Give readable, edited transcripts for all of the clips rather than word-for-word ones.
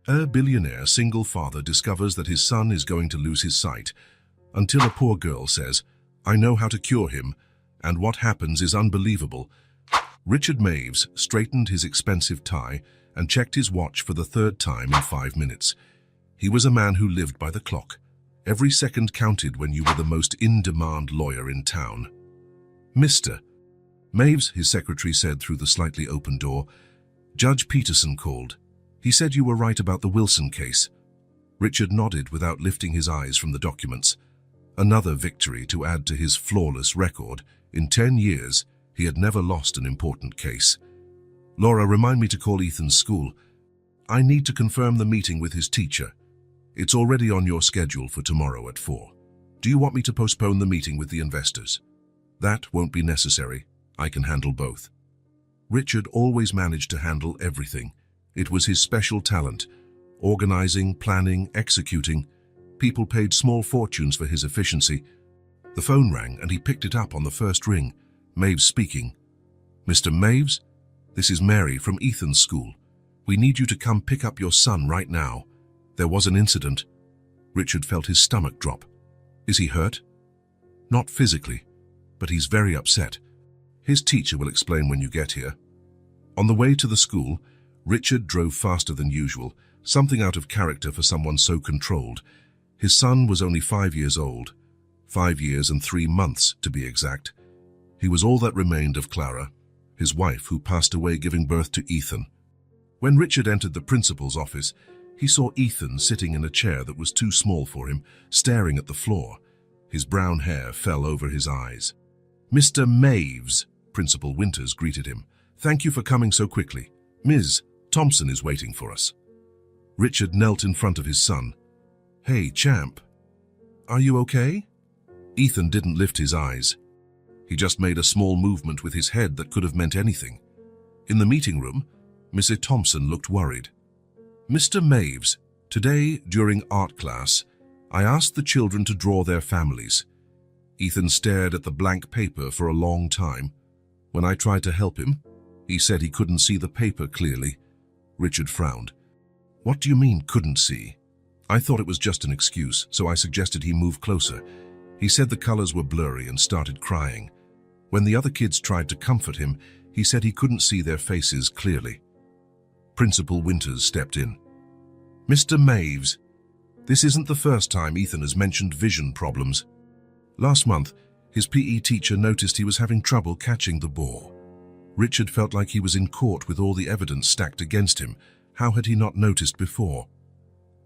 A billionaire single father discovers that his son is going to lose his sight, until a poor girl says, "I know how to cure him," and what happens is unbelievable. Richard Maves straightened his expensive tie and checked his watch for the third time in 5 minutes. He was a man who lived by the clock. Every second counted when you were the most in-demand lawyer in town. "Mr. Maves," his secretary said through the slightly open door, "Judge Peterson called. He said you were right about the Wilson case." Richard nodded without lifting his eyes from the documents. Another victory to add to his flawless record. In 10 years, he had never lost an important case. "Laura, remind me to call Ethan's school. I need to confirm the meeting with his teacher. It's already on your schedule for tomorrow at 4. Do you want me to postpone the meeting with the investors?" "That won't be necessary. I can handle both." Richard always managed to handle everything. It was his special talent. Organizing, planning, executing. People paid small fortunes for his efficiency. The phone rang and he picked it up on the first ring. Maves speaking. "Mr. Maves, this is Mary from Ethan's school. We need you to come pick up your son right now. There was an incident." Richard felt his stomach drop. "Is he hurt?" "Not physically, but he's very upset. His teacher will explain when you get here." On the way to the school, Richard drove faster than usual, something out of character for someone so controlled. His son was only 5 years old. 5 years and 3 months, to be exact. He was all that remained of Clara, his wife, who passed away giving birth to Ethan. When Richard entered the principal's office, he saw Ethan sitting in a chair that was too small for him, staring at the floor. His brown hair fell over his eyes. "Mr. Maves," Principal Winters greeted him. "Thank you for coming so quickly. Ms. Thompson is waiting for us." Richard knelt in front of his son. "Hey, champ. Are you okay?" Ethan didn't lift his eyes. He just made a small movement with his head that could have meant anything. In the meeting room, Mrs. Thompson looked worried. "Mr. Maves, today during art class, I asked the children to draw their families." Ethan stared at the blank paper for a long time. When I tried to help him, he said he couldn't see the paper clearly. Richard frowned. "What do you mean, couldn't see?" I thought it was just an excuse, so I suggested he move closer. He said the colors were blurry and started crying. When the other kids tried to comfort him, he said he couldn't see their faces clearly. Principal Winters stepped in. "Mr. Maves, this isn't the first time Ethan has mentioned vision problems. Last month, his PE teacher noticed he was having trouble catching the ball." Richard felt like he was in court with all the evidence stacked against him. How had he not noticed before?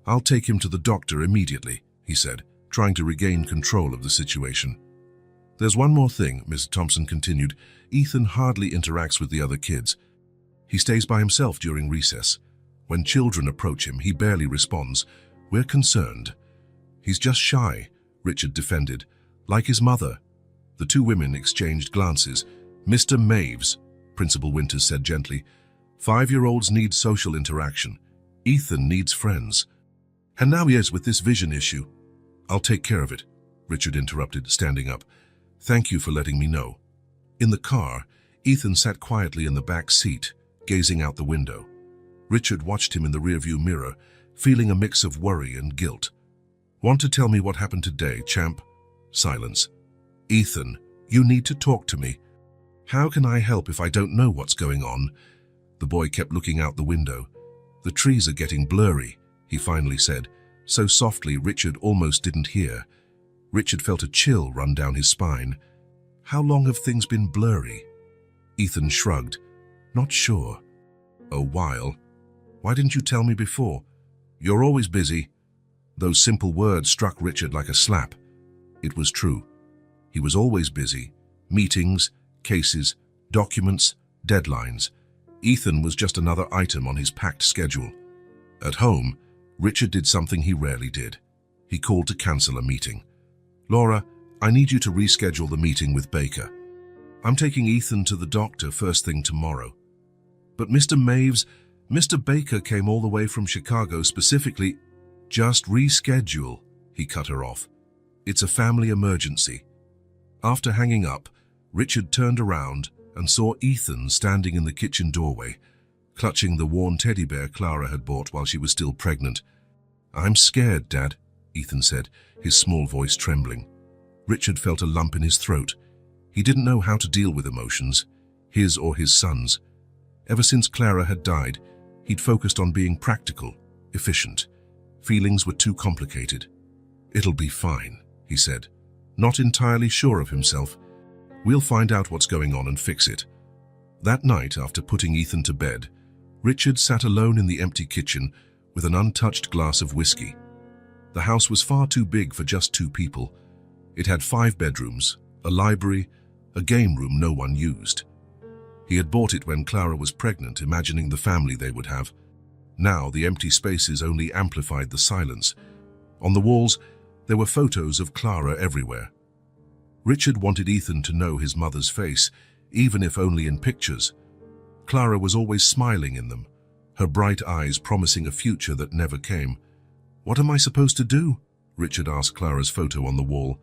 "I'll take him to the doctor immediately," he said, trying to regain control of the situation. "There's one more thing," Ms. Thompson continued. "Ethan hardly interacts with the other kids. He stays by himself during recess. When children approach him, he barely responds. We're concerned." "He's just shy," Richard defended, "like his mother." The two women exchanged glances. "Mr. Maves," Principal Winters said gently, "5-year-olds need social interaction. Ethan needs friends. And now he is with this vision issue." "I'll take care of it," Richard interrupted, standing up. "Thank you for letting me know." In the car, Ethan sat quietly in the back seat, gazing out the window. Richard watched him in the rearview mirror, feeling a mix of worry and guilt. "Want to tell me what happened today, champ?" Silence. "Ethan, you need to talk to me." "How can I help if I don't know what's going on?" The boy kept looking out the window. "The trees are getting blurry," he finally said, so softly Richard almost didn't hear. Richard felt a chill run down his spine. "How long have things been blurry?" Ethan shrugged. "Not sure." "A while. Why didn't you tell me before?" "You're always busy." Those simple words struck Richard like a slap. It was true. He was always busy. Meetings, cases, documents, deadlines. Ethan was just another item on his packed schedule. At home, Richard did something he rarely did. He called to cancel a meeting. "Laura, I need you to reschedule the meeting with Baker. I'm taking Ethan to the doctor first thing tomorrow." "But Mr. Maves, Mr. Baker came all the way from Chicago specifically." "Just reschedule," he cut her off. "It's a family emergency." After hanging up, Richard turned around and saw Ethan standing in the kitchen doorway. clutching the worn teddy bear Clara had bought while she was still pregnant. "I'm scared, Dad," Ethan said, his small voice trembling. Richard felt a lump in his throat. He didn't know how to deal with emotions, his or his son's. Ever since Clara had died, he'd focused on being practical, efficient. Feelings were too complicated. "It'll be fine," he said, not entirely sure of himself. "We'll find out what's going on and fix it." That night, after putting Ethan to bed, Richard sat alone in the empty kitchen with an untouched glass of whiskey. The house was far too big for just 2 people. It had 5 bedrooms, a library, a game room no one used. He had bought it when Clara was pregnant, imagining the family they would have. Now the empty spaces only amplified the silence. On the walls, there were photos of Clara everywhere. Richard wanted Ethan to know his mother's face, even if only in pictures. Clara was always smiling in them, her bright eyes promising a future that never came. "What am I supposed to do?" Richard asked Clara's photo on the wall.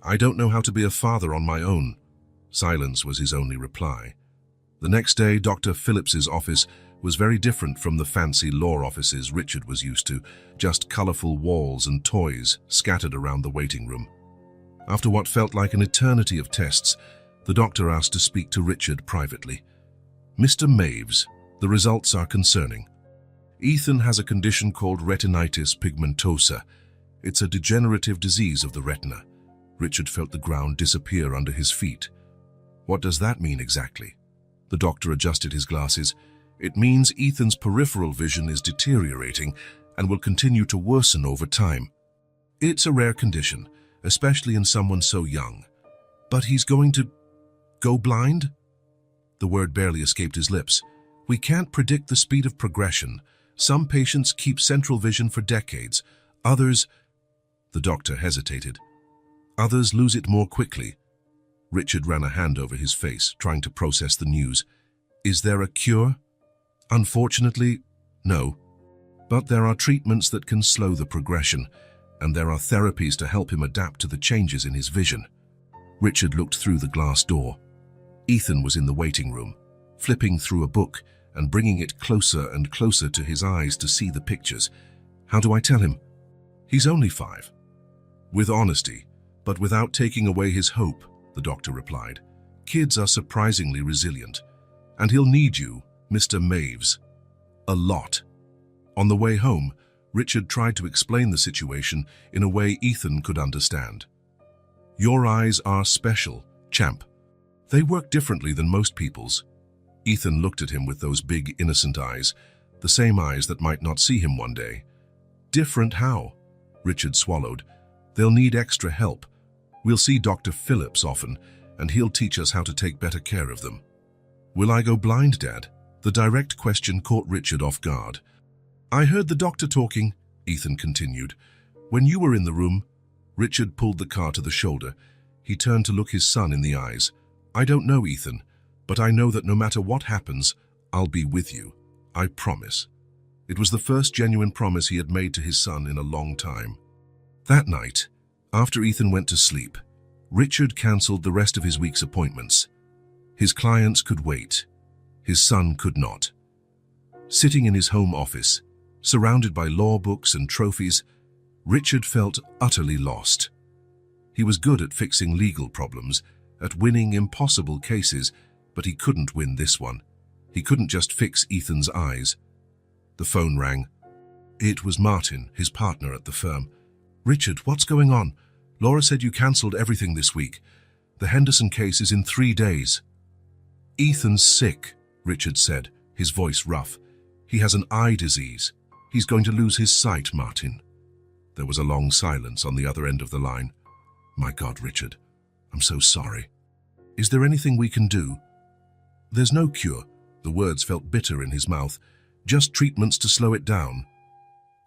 "I don't know how to be a father on my own." Silence was his only reply. The next day, Dr. Phillips's office was very different from the fancy law offices Richard was used to, just colorful walls and toys scattered around the waiting room. After what felt like an eternity of tests, the doctor asked to speak to Richard privately. "Mr. Maves, the results are concerning. Ethan has a condition called retinitis pigmentosa. It's a degenerative disease of the retina." Richard felt the ground disappear under his feet. "What does that mean exactly?" The doctor adjusted his glasses. "It means Ethan's peripheral vision is deteriorating and will continue to worsen over time. It's a rare condition, especially in someone so young. But he's going to go blind?" The word barely escaped his lips. "We can't predict the speed of progression. Some patients keep central vision for decades. Others—" The doctor hesitated. "Others lose it more quickly." Richard ran a hand over his face, trying to process the news. "Is there a cure?" "Unfortunately, no. But there are treatments that can slow the progression, and there are therapies to help him adapt to the changes in his vision." Richard looked through the glass door. Ethan was in the waiting room, flipping through a book and bringing it closer and closer to his eyes to see the pictures. "How do I tell him?" "He's only 5. With honesty, but without taking away his hope," the doctor replied. "Kids are surprisingly resilient, and he'll need you, Mr. Maves, a lot." On the way home, Richard tried to explain the situation in a way Ethan could understand. "Your eyes are special, champ. They work differently than most people's." Ethan looked at him with those big, innocent eyes, the same eyes that might not see him one day. "Different how?" Richard swallowed. "They'll need extra help. We'll see Dr. Phillips often, and he'll teach us how to take better care of them." "Will I go blind, Dad?" The direct question caught Richard off guard. "I heard the doctor talking," Ethan continued. "When you were in the room." Richard pulled the car to the shoulder. He turned to look his son in the eyes. "I don't know, Ethan, but I know that no matter what happens, I'll be with you. I promise." It was the first genuine promise he had made to his son in a long time. That night, after Ethan went to sleep, Richard cancelled the rest of his week's appointments. His clients could wait. His son could not. Sitting in his home office, surrounded by law books and trophies, Richard felt utterly lost. He was good at fixing legal problems, at winning impossible cases, but he couldn't win this one. He couldn't just fix Ethan's eyes. The phone rang. It was Martin, his partner at the firm. "Richard, what's going on? Laura said you cancelled everything this week. The Henderson case is in 3 days. "Ethan's sick," Richard said, his voice rough. "He has an eye disease. He's going to lose his sight, Martin." There was a long silence on the other end of the line. "My God, Richard, I'm so sorry. Is there anything we can do?" "There's no cure." The words felt bitter in his mouth. "Just treatments to slow it down."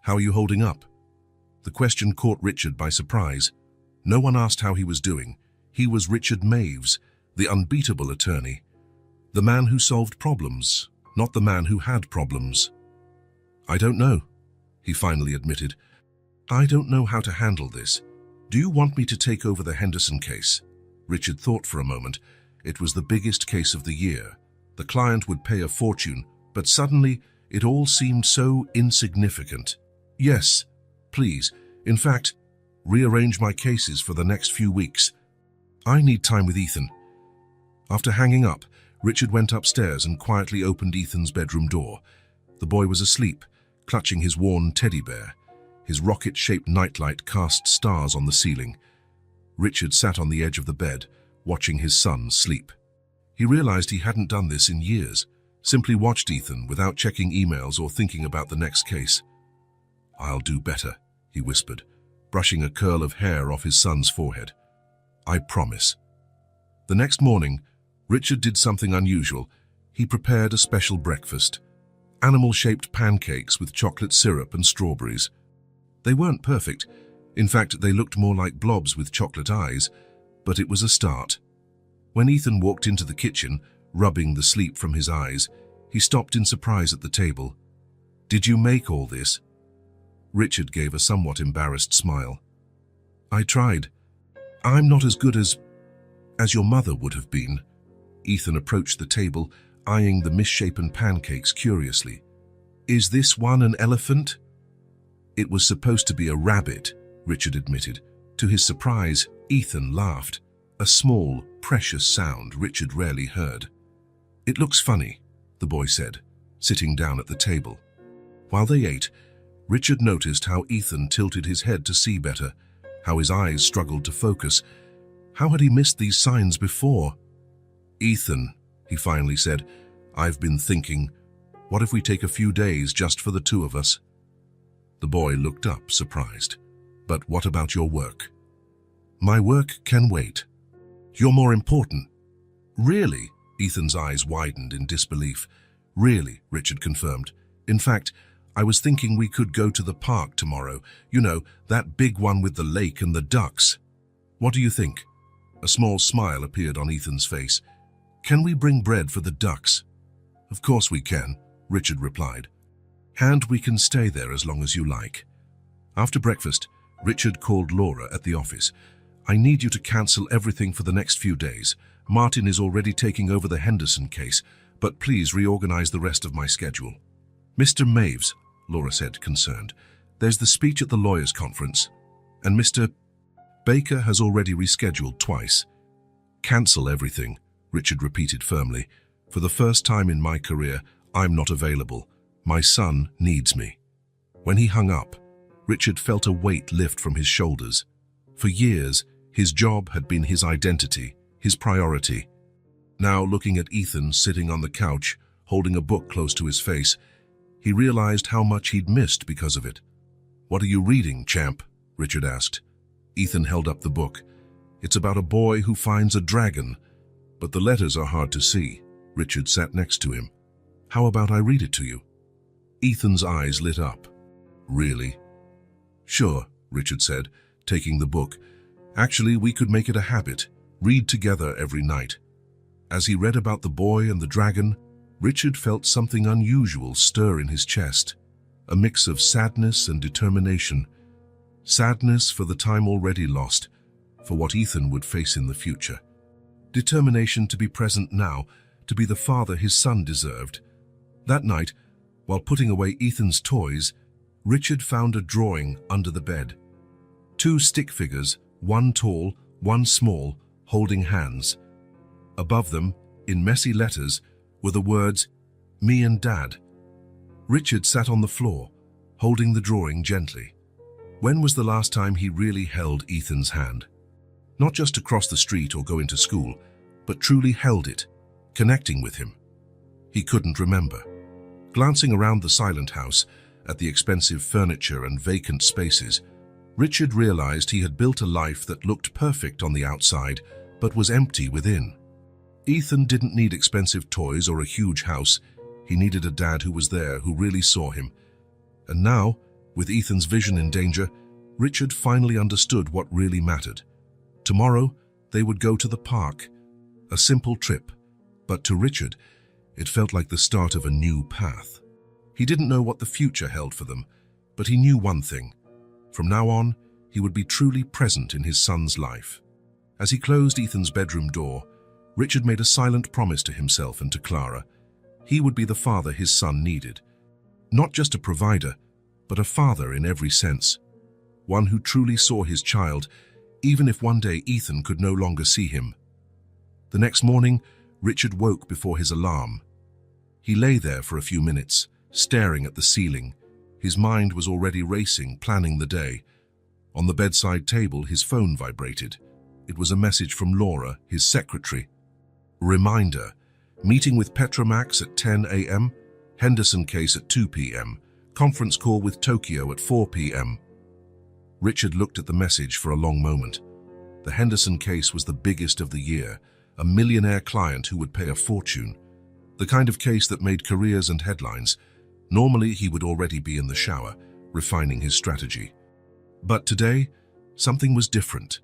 "How are you holding up?" The question caught Richard by surprise. No one asked how he was doing. He was Richard Maves, the unbeatable attorney. The man who solved problems, not the man who had problems. "I don't know," he finally admitted. "I don't know how to handle this. Do you want me to take over the Henderson case?" Richard thought for a moment. It was the biggest case of the year. The client would pay a fortune, But suddenly, it all seemed so insignificant. Yes, please. In fact, rearrange my cases for the next few weeks. I need time with Ethan. After hanging up, Richard went upstairs and quietly opened Ethan's bedroom door. The boy was asleep, clutching his worn teddy bear. His rocket-shaped nightlight cast stars on the ceiling. Richard sat on the edge of the bed, watching his son sleep. He realized he hadn't done this in years, simply watched Ethan without checking emails or thinking about the next case. "I'll do better," he whispered, brushing a curl of hair off his son's forehead. "I promise." The next morning, Richard did something unusual. He prepared a special breakfast. Animal-shaped pancakes with chocolate syrup and strawberries. They weren't perfect. In fact, they looked more like blobs with chocolate eyes, but it was a start. When Ethan walked into the kitchen, rubbing the sleep from his eyes, he stopped in surprise at the table. "Did you make all this?" Richard gave a somewhat embarrassed smile. "I tried. I'm not as good as your mother would have been." Ethan approached the table, eyeing the misshapen pancakes curiously. "Is this one an elephant?" "It was supposed to be a rabbit," Richard admitted. To his surprise, Ethan laughed, a small, precious sound Richard rarely heard. "It looks funny," the boy said, sitting down at the table. While they ate, Richard noticed how Ethan tilted his head to see better, how his eyes struggled to focus. How had he missed these signs before? "Ethan," he finally said, "I've been thinking, what if we take a few days just for the two of us?" The boy looked up, surprised. "But what about your work?" "My work can wait." "You're more important." "Really?" Ethan's eyes widened in disbelief. "Really," Richard confirmed. "In fact, I was thinking we could go to the park tomorrow. You know, that big one with the lake and the ducks. What do you think?" A small smile appeared on Ethan's face. "Can we bring bread for the ducks?" "Of course we can," Richard replied. "And we can stay there as long as you like." After breakfast, Richard called Laura at the office. "I need you to cancel everything for the next few days. Martin is already taking over the Henderson case, but please reorganize the rest of my schedule." "Mr. Maves," Laura said, concerned, "there's the speech at the lawyers' conference, and Mr. Baker has already rescheduled twice." "Cancel everything," Richard repeated firmly. "For the first time in my career, I'm not available. My son needs me." When he hung up, Richard felt a weight lift from his shoulders. For years, his job had been his identity, his priority. Now, looking at Ethan sitting on the couch, holding a book close to his face, he realized how much he'd missed because of it. "What are you reading, champ?" Richard asked. Ethan held up the book. "It's about a boy who finds a dragon, but the letters are hard to see." Richard sat next to him. "How about I read it to you?" Ethan's eyes lit up. "Really?" "Sure," Richard said, taking the book. "Actually, we could make it a habit. Read together every night." As he read about the boy and the dragon, Richard felt something unusual stir in his chest, a mix of sadness and determination. Sadness for the time already lost, for what Ethan would face in the future. Determination to be present now, to be the father his son deserved. That night, while putting away Ethan's toys, Richard found a drawing under the bed. Two stick figures, one tall, one small, holding hands. Above them, in messy letters, were the words, "Me and Dad." Richard sat on the floor, holding the drawing gently. When was the last time he really held Ethan's hand? Not just to cross the street or go into school, but truly held it, connecting with him. He couldn't remember. Glancing around the silent house, at the expensive furniture and vacant spaces, Richard realized he had built a life that looked perfect on the outside, but was empty within. Ethan didn't need expensive toys or a huge house. He needed a dad who was there, who really saw him. And now, with Ethan's vision in danger, Richard finally understood what really mattered. Tomorrow, they would go to the park. A simple trip, but to Richard, it felt like the start of a new path. He didn't know what the future held for them, but he knew one thing. From now on, he would be truly present in his son's life. As he closed Ethan's bedroom door, Richard made a silent promise to himself and to Clara. He would be the father his son needed. Not just a provider, but a father in every sense. One who truly saw his child, even if one day Ethan could no longer see him. The next morning, Richard woke before his alarm. He lay there for a few minutes, staring at the ceiling. His mind was already racing, planning the day. On the bedside table, his phone vibrated. It was a message from Laura, his secretary. Reminder: meeting with Petromax at 10 a.m., Henderson case at 2 p.m., conference call with Tokyo at 4 p.m. Richard looked at the message for a long moment. The Henderson case was the biggest of the year, a millionaire client who would pay a fortune. The kind of case that made careers and headlines. Normally, he would already be in the shower, refining his strategy. But today, something was different.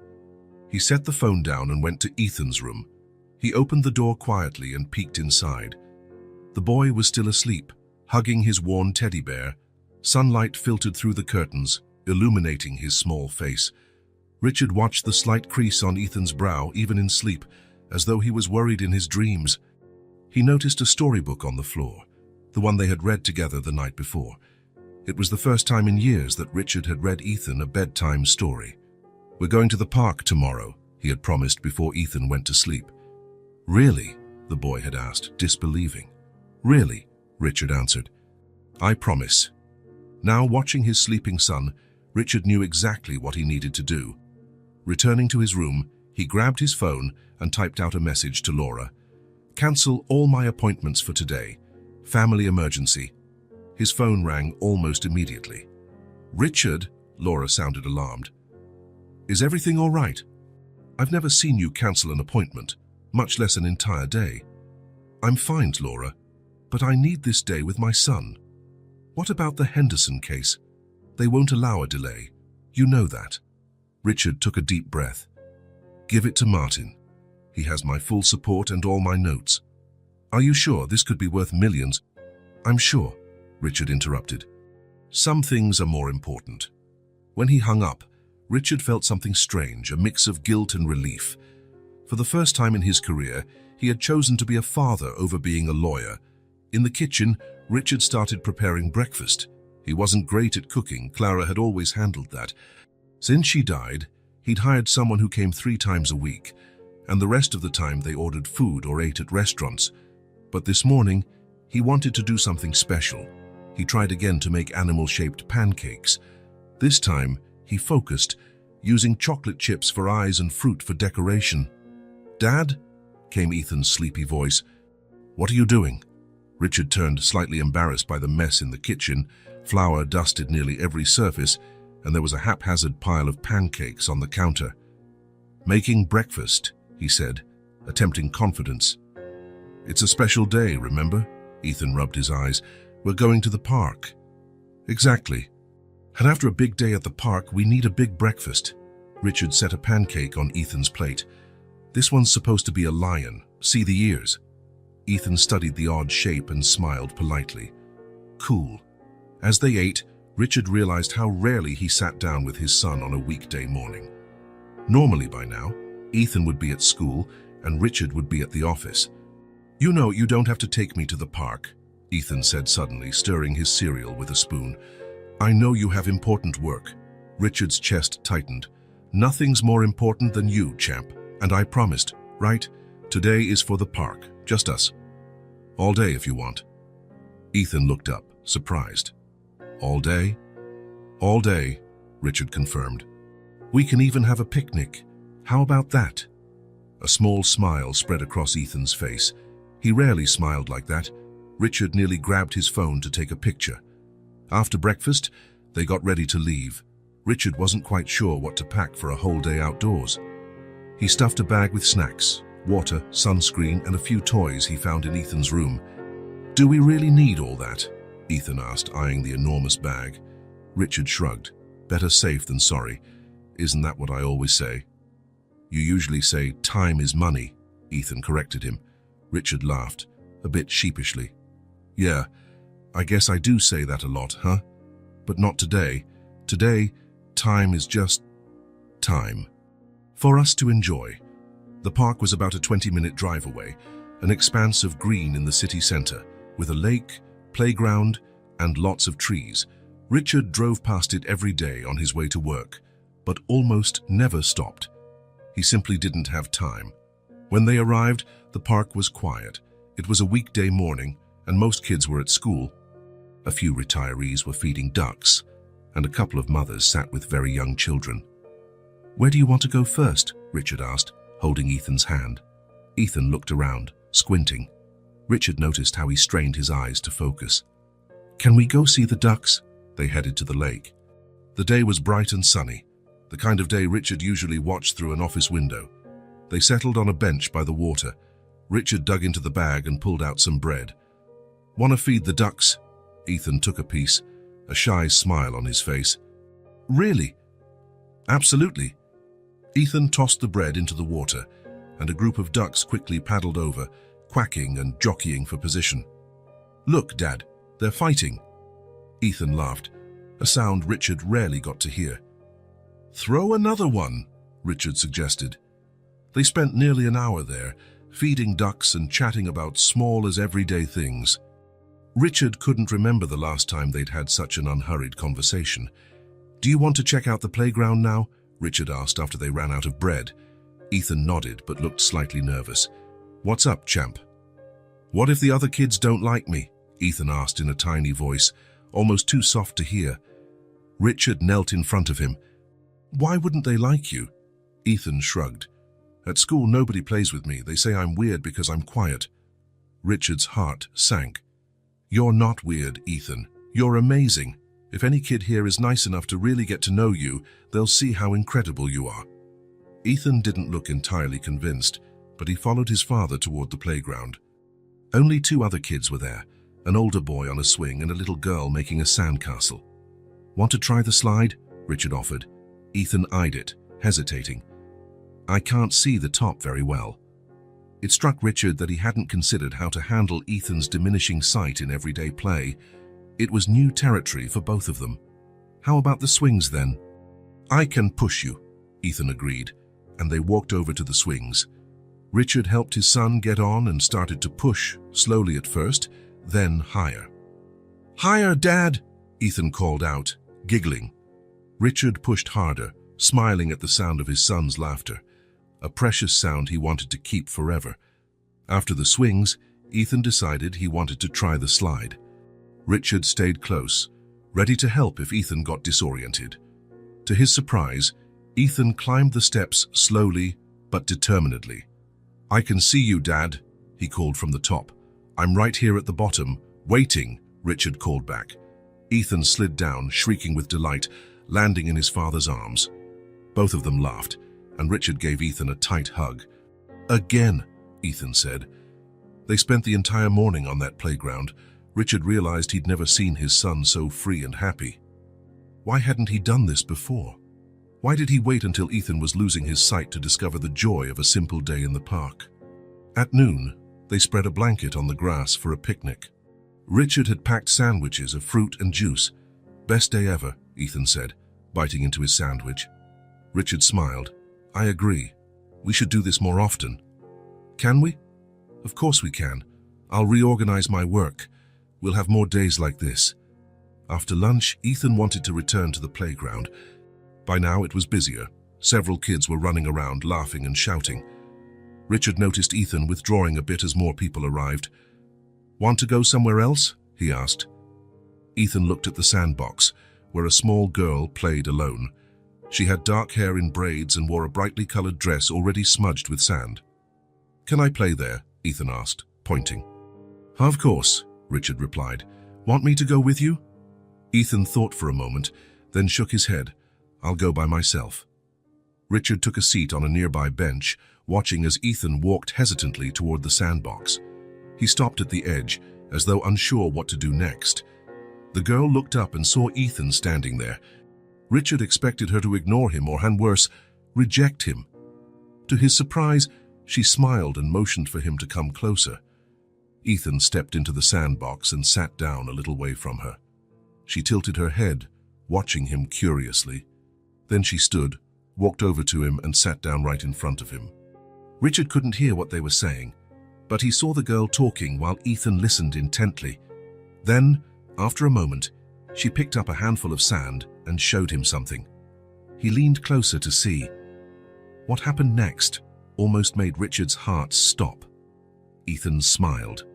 He set the phone down and went to Ethan's room. He opened the door quietly and peeked inside. The boy was still asleep, hugging his worn teddy bear. Sunlight filtered through the curtains, illuminating his small face. Richard watched the slight crease on Ethan's brow, even in sleep, as though he was worried in his dreams. He noticed a storybook on the floor, the one they had read together the night before. It was the first time in years that Richard had read Ethan a bedtime story. "We're going to the park tomorrow," he had promised before Ethan went to sleep. "Really?" the boy had asked, disbelieving. "Really?" Richard answered. "I promise." Now, watching his sleeping son, Richard knew exactly what he needed to do. Returning to his room, he grabbed his phone and typed out a message to Laura. "Cancel all my appointments for today. Family emergency." His phone rang almost immediately. "Richard," Laura sounded alarmed. "Is everything all right? I've never seen you cancel an appointment, much less an entire day." "I'm fine, Laura, but I need this day with my son." "What about the Henderson case? They won't allow a delay. You know that." Richard took a deep breath. "Give it to Martin. He has my full support and all my notes." "Are you sure this could be worth millions?" "I'm sure," Richard interrupted. "Some things are more important." When he hung up, Richard felt something strange, a mix of guilt and relief. For the first time in his career, he had chosen to be a father over being a lawyer. In the kitchen, Richard started preparing breakfast. He wasn't great at cooking. Clara had always handled that. Since she died, he'd hired someone who came 3 times a week, and the rest of the time they ordered food or ate at restaurants. But this morning, he wanted to do something special. He tried again to make animal-shaped pancakes. This time, he focused, using chocolate chips for eyes and fruit for decoration. "Dad?" came Ethan's sleepy voice. "What are you doing?" Richard turned, slightly embarrassed by the mess in the kitchen. Flour dusted nearly every surface, and there was a haphazard pile of pancakes on the counter. "Making breakfast," he said, attempting confidence. "It's a special day, remember?" Ethan rubbed his eyes. "We're going to the park." "Exactly. And after a big day at the park, we need a big breakfast." Richard set a pancake on Ethan's plate. "This one's supposed to be a lion. See the ears?" Ethan studied the odd shape and smiled politely. "Cool." As they ate, Richard realized how rarely he sat down with his son on a weekday morning. Normally by now, Ethan would be at school and Richard would be at the office. "You know you don't have to take me to the park," Ethan said suddenly, stirring his cereal with a spoon. "I know you have important work." Richard's chest tightened. "Nothing's more important than you, champ. And I promised, right? Today is for the park, just us. All day if you want." Ethan looked up, surprised. "All day?" "All day," Richard confirmed. "We can even have a picnic. How about that?" A small smile spread across Ethan's face. He rarely smiled like that. Richard nearly grabbed his phone to take a picture. After breakfast, they got ready to leave. Richard wasn't quite sure what to pack for a whole day outdoors. He stuffed a bag with snacks, water, sunscreen, and a few toys he found in Ethan's room. "Do we really need all that?" Ethan asked, eyeing the enormous bag. Richard shrugged. "Better safe than sorry. Isn't that what I always say?" "You usually say time is money," Ethan corrected him. Richard laughed, a bit sheepishly. "Yeah, I guess I do say that a lot, huh? But not today. Today, time is just time. For us to enjoy." The park was about a 20-minute drive away, an expanse of green in the city center. with a lake, playground, and lots of trees. Richard drove past it every day on his way to work, but almost never stopped. He simply didn't have time. When they arrived, the park was quiet. It was a weekday morning, and most kids were at school. A few retirees were feeding ducks, and a couple of mothers sat with very young children. "Where do you want to go first?" Richard asked, holding Ethan's hand. Ethan looked around, squinting. Richard noticed how he strained his eyes to focus. "Can we go see the ducks?" They headed to the lake. The day was bright and sunny, the kind of day Richard usually watched through an office window. They settled on a bench by the water. Richard dug into the bag and pulled out some bread. "Want to feed the ducks?" Ethan took a piece, a shy smile on his face. "Really?" "Absolutely." Ethan tossed the bread into the water, and a group of ducks quickly paddled over, quacking and jockeying for position. "Look, Dad, they're fighting." Ethan laughed, a sound Richard rarely got to hear. "Throw another one," Richard suggested. They spent nearly an hour there, feeding ducks and chatting about small as everyday things. Richard couldn't remember the last time they'd had such an unhurried conversation. "Do you want to check out the playground now?" Richard asked after they ran out of bread. Ethan nodded but looked slightly nervous. "What's up, champ?" "What if the other kids don't like me?" Ethan asked in a tiny voice, almost too soft to hear. Richard knelt in front of him. "Why wouldn't they like you?" Ethan shrugged. "At school, nobody plays with me. They say I'm weird because I'm quiet." Richard's heart sank. "You're not weird, Ethan. You're amazing. If any kid here is nice enough to really get to know you, they'll see how incredible you are." Ethan didn't look entirely convinced, but he followed his father toward the playground. Only two other kids were there, an older boy on a swing and a little girl making a sandcastle. "Want to try the slide?" Richard offered. Ethan eyed it, hesitating. "I can't see the top very well." It struck Richard that he hadn't considered how to handle Ethan's diminishing sight in everyday play. It was new territory for both of them. "How about the swings then?" "I can push you," Ethan agreed, and they walked over to the swings. Richard helped his son get on and started to push, slowly at first, then higher. "Higher, Dad!" Ethan called out, giggling. Richard pushed harder, smiling at the sound of his son's laughter, a precious sound he wanted to keep forever. After the swings, Ethan decided he wanted to try the slide. Richard stayed close, ready to help if Ethan got disoriented. To his surprise, Ethan climbed the steps slowly but determinedly. "I can see you, Dad," he called from the top. "I'm right here at the bottom, waiting," Richard called back. Ethan slid down, shrieking with delight, landing in his father's arms. Both of them laughed, and Richard gave Ethan a tight hug. "Again," Ethan said. They spent the entire morning on that playground. Richard realized he'd never seen his son so free and happy. Why hadn't he done this before? Why did he wait until Ethan was losing his sight to discover the joy of a simple day in the park? At noon, they spread a blanket on the grass for a picnic. Richard had packed sandwiches of fruit and juice. "Best day ever," Ethan said, biting into his sandwich. Richard smiled. "I agree. We should do this more often." "Can we?" "Of course we can. I'll reorganize my work. We'll have more days like this." After lunch, Ethan wanted to return to the playground. By now it was busier. Several kids were running around, laughing and shouting. Richard noticed Ethan withdrawing a bit as more people arrived. "Want to go somewhere else?" he asked. Ethan looked at the sandbox, where a small girl played alone. She had dark hair in braids and wore a brightly colored dress already smudged with sand. "Can I play there?" Ethan asked, pointing. "Of course," Richard replied. "Want me to go with you?" Ethan thought for a moment, then shook his head. "I'll go by myself." Richard took a seat on a nearby bench, watching as Ethan walked hesitantly toward the sandbox. He stopped at the edge, as though unsure what to do next. The girl looked up and saw Ethan standing there. Richard expected her to ignore him or, and worse, reject him. To his surprise, she smiled and motioned for him to come closer. Ethan stepped into the sandbox and sat down a little way from her. She tilted her head, watching him curiously. Then she stood, walked over to him and sat down right in front of him. Richard couldn't hear what they were saying. but he saw the girl talking while Ethan listened intently. Then, after a moment, she picked up a handful of sand and showed him something. He leaned closer to see. What happened next almost made Richard's heart stop. Ethan smiled.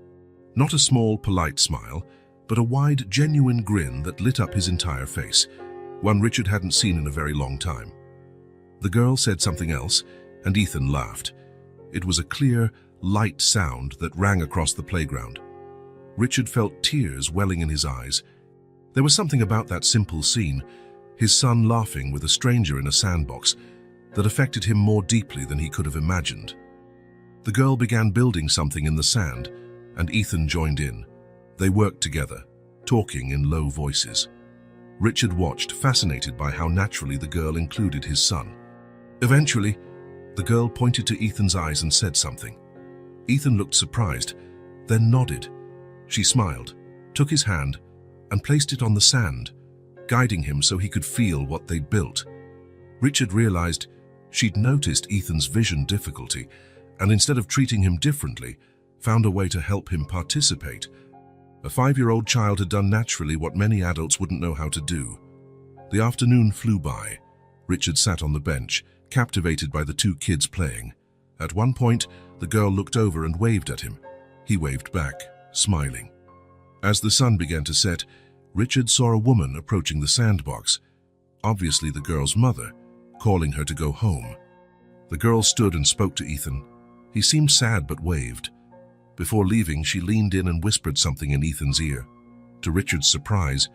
Not a small, polite smile, but a wide, genuine grin that lit up his entire face, one Richard hadn't seen in a very long time. The girl said something else, and Ethan laughed. It was a clear, light sound that rang across the playground. Richard felt tears welling in his eyes. There was something about that simple scene, his son laughing with a stranger in a sandbox, that affected him more deeply than he could have imagined. The girl began building something in the sand, and Ethan joined in. They worked together, talking in low voices. Richard watched, fascinated by how naturally the girl included his son. Eventually, the girl pointed to Ethan's eyes and said something. Ethan looked surprised, then nodded. She smiled, took his hand, and placed it on the sand, guiding him so he could feel what they'd built. Richard realized she'd noticed Ethan's vision difficulty, and instead of treating him differently, found a way to help him participate. A 5-year-old child had done naturally what many adults wouldn't know how to do. The afternoon flew by. Richard sat on the bench, captivated by the two kids playing. At one point, the girl looked over and waved at him. He waved back, smiling. As the sun began to set, Richard saw a woman approaching the sandbox, obviously the girl's mother, calling her to go home. The girl stood and spoke to Ethan. He seemed sad but waved. Before leaving, she leaned in and whispered something in Ethan's ear. To Richard's surprise,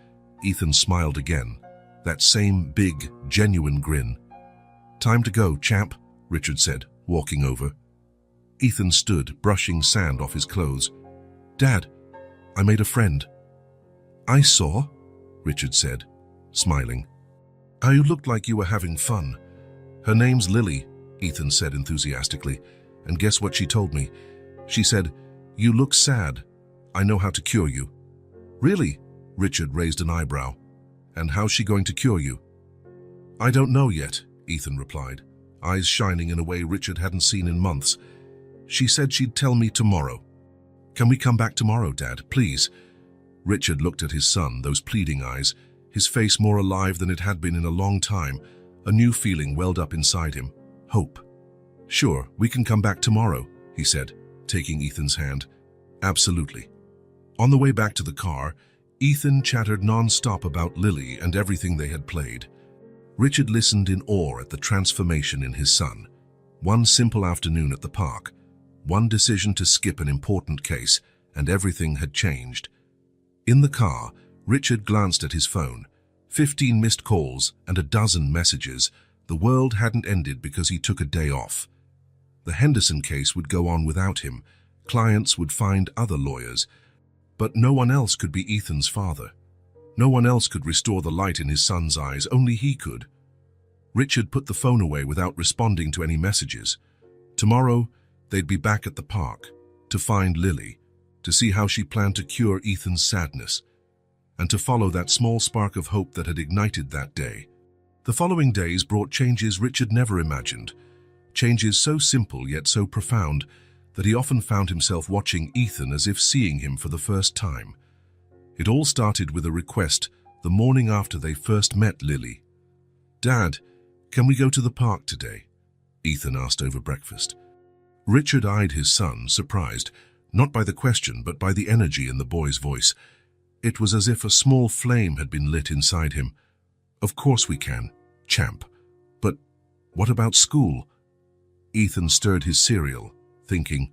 Ethan smiled again, that same big, genuine grin. "Time to go, champ," Richard said, walking over. Ethan stood, brushing sand off his clothes. "Dad, I made a friend." "I saw," Richard said, smiling. "You looked like you were having fun." "Her name's Lily," Ethan said enthusiastically, "and guess what she told me? She said, 'You look sad. I know how to cure you.'" "Really?" Richard raised an eyebrow. "And how's she going to cure you?" "I don't know yet," Ethan replied, eyes shining in a way Richard hadn't seen in months. "She said she'd tell me tomorrow." "Can we come back tomorrow, Dad, please?" Richard looked at his son, those pleading eyes, his face more alive than it had been in a long time. A new feeling welled up inside him, hope. "Sure, we can come back tomorrow," he said, taking Ethan's hand. "Absolutely." On the way back to the car, Ethan chattered non-stop about Lily and everything they had played. Richard listened in awe at the transformation in his son. One simple afternoon at the park, one decision to skip an important case, and everything had changed. In the car, Richard glanced at his phone. 15 missed calls and a dozen messages. The world hadn't ended because he took a day off. The Henderson case would go on without him. Clients would find other lawyers. But no one else could be Ethan's father. No one else could restore the light in his son's eyes, only he could. Richard put the phone away without responding to any messages. Tomorrow, they'd be back at the park, to find Lily, to see how she planned to cure Ethan's sadness, and to follow that small spark of hope that had ignited that day. The following days brought changes Richard never imagined, changes so simple yet so profound that he often found himself watching Ethan as if seeing him for the first time. It all started with a request the morning after they first met Lily. "Dad, can we go to the park today?" Ethan asked over breakfast. Richard eyed his son, surprised, not by the question but by the energy in the boy's voice. It was as if a small flame had been lit inside him. "Of course we can, champ. But what about school?" Ethan stirred his cereal, thinking,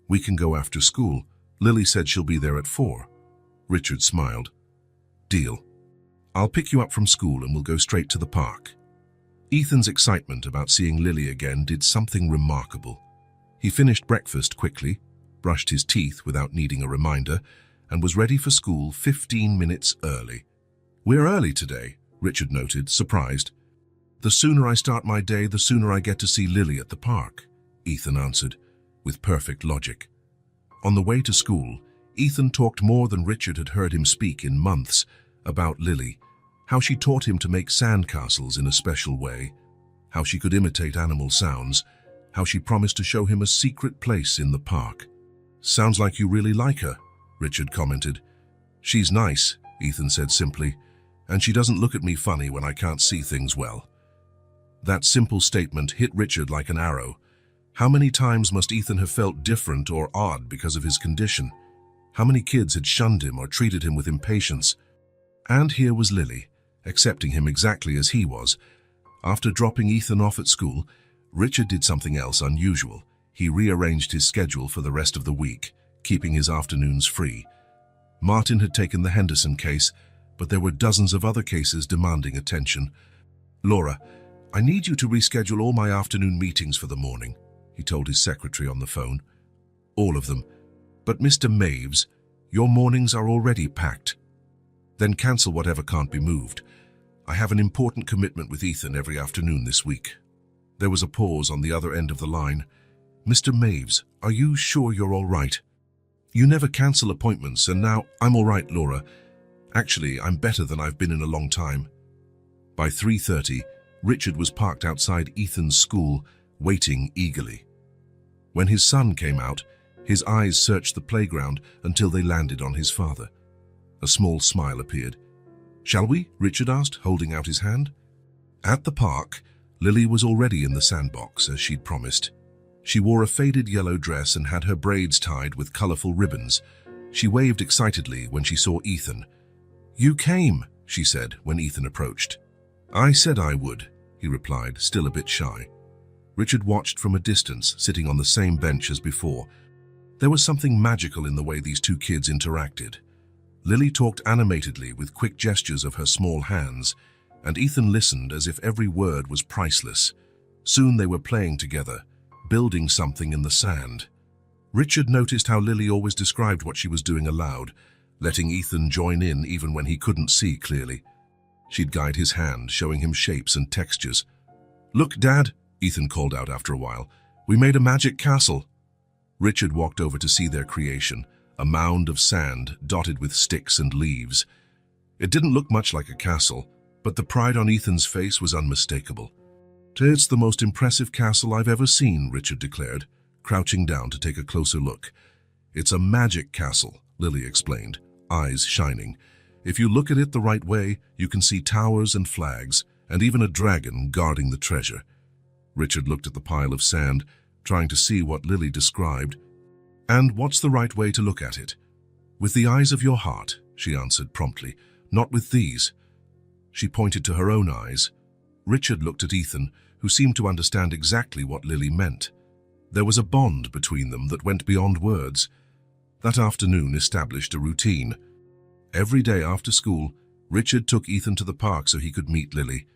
"We can go after school. Lily said she'll be there at 4. Richard smiled. "Deal. I'll pick you up from school and we'll go straight to the park." Ethan's excitement about seeing Lily again did something remarkable. He finished breakfast quickly, brushed his teeth without needing a reminder, and was ready for school 15 minutes early. "We're early today," Richard noted, surprised. "The sooner I start my day, the sooner I get to see Lily at the park," Ethan answered, with perfect logic. On the way to school, Ethan talked more than Richard had heard him speak in months about Lily, how she taught him to make sandcastles in a special way, how she could imitate animal sounds, how she promised to show him a secret place in the park. Sounds like you really like her, Richard commented. She's nice, Ethan said simply, and she doesn't look at me funny when I can't see things well. That simple statement hit Richard like an arrow. How many times must Ethan have felt different or odd because of his condition? How many kids had shunned him or treated him with impatience? And here was Lily, accepting him exactly as he was. After dropping Ethan off at school, Richard did something else unusual. He rearranged his schedule for the rest of the week, keeping his afternoons free. Martin had taken the Henderson case, but there were dozens of other cases demanding attention. "Laura, I need you to reschedule all my afternoon meetings for the morning," he told his secretary on the phone. "All of them. But Mr. Maves, your mornings are already packed. Then cancel whatever can't be moved. I have an important commitment with Ethan every afternoon this week." There was a pause on the other end of the line. "Mr. Maves, are you sure you're all right? You never cancel appointments, and now..." "I'm all right, Laura. Actually, I'm better than I've been in a long time." By 3:30, Richard was parked outside Ethan's school, waiting eagerly. When his son came out, his eyes searched the playground until they landed on his father. A small smile appeared. "Shall we?" Richard asked, holding out his hand. At the park, Lily was already in the sandbox, as she'd promised. She wore a faded yellow dress and had her braids tied with colorful ribbons. She waved excitedly when she saw Ethan. "You came," she said when Ethan approached. "I said I would," he replied, still a bit shy. Richard watched from a distance, sitting on the same bench as before. There was something magical in the way these two kids interacted. Lily talked animatedly with quick gestures of her small hands, and Ethan listened as if every word was priceless. Soon they were playing together, building something in the sand. Richard noticed how Lily always described what she was doing aloud, letting Ethan join in even when he couldn't see clearly. She'd guide his hand, showing him shapes and textures. "Look, Dad," Ethan called out after a while. "We made a magic castle." Richard walked over to see their creation, a mound of sand dotted with sticks and leaves. It didn't look much like a castle, but the pride on Ethan's face was unmistakable. "It's the most impressive castle I've ever seen," Richard declared, crouching down to take a closer look. "It's a magic castle," Lily explained, eyes shining. "If you look at it the right way, you can see towers and flags, and even a dragon guarding the treasure." Richard looked at the pile of sand, trying to see what Lily described. "And what's the right way to look at it?" "With the eyes of your heart," she answered promptly. "Not with these." She pointed to her own eyes. Richard looked at Ethan, who seemed to understand exactly what Lily meant. There was a bond between them that went beyond words. That afternoon established a routine. Every day after school, Richard took Ethan to the park so he could meet Lily.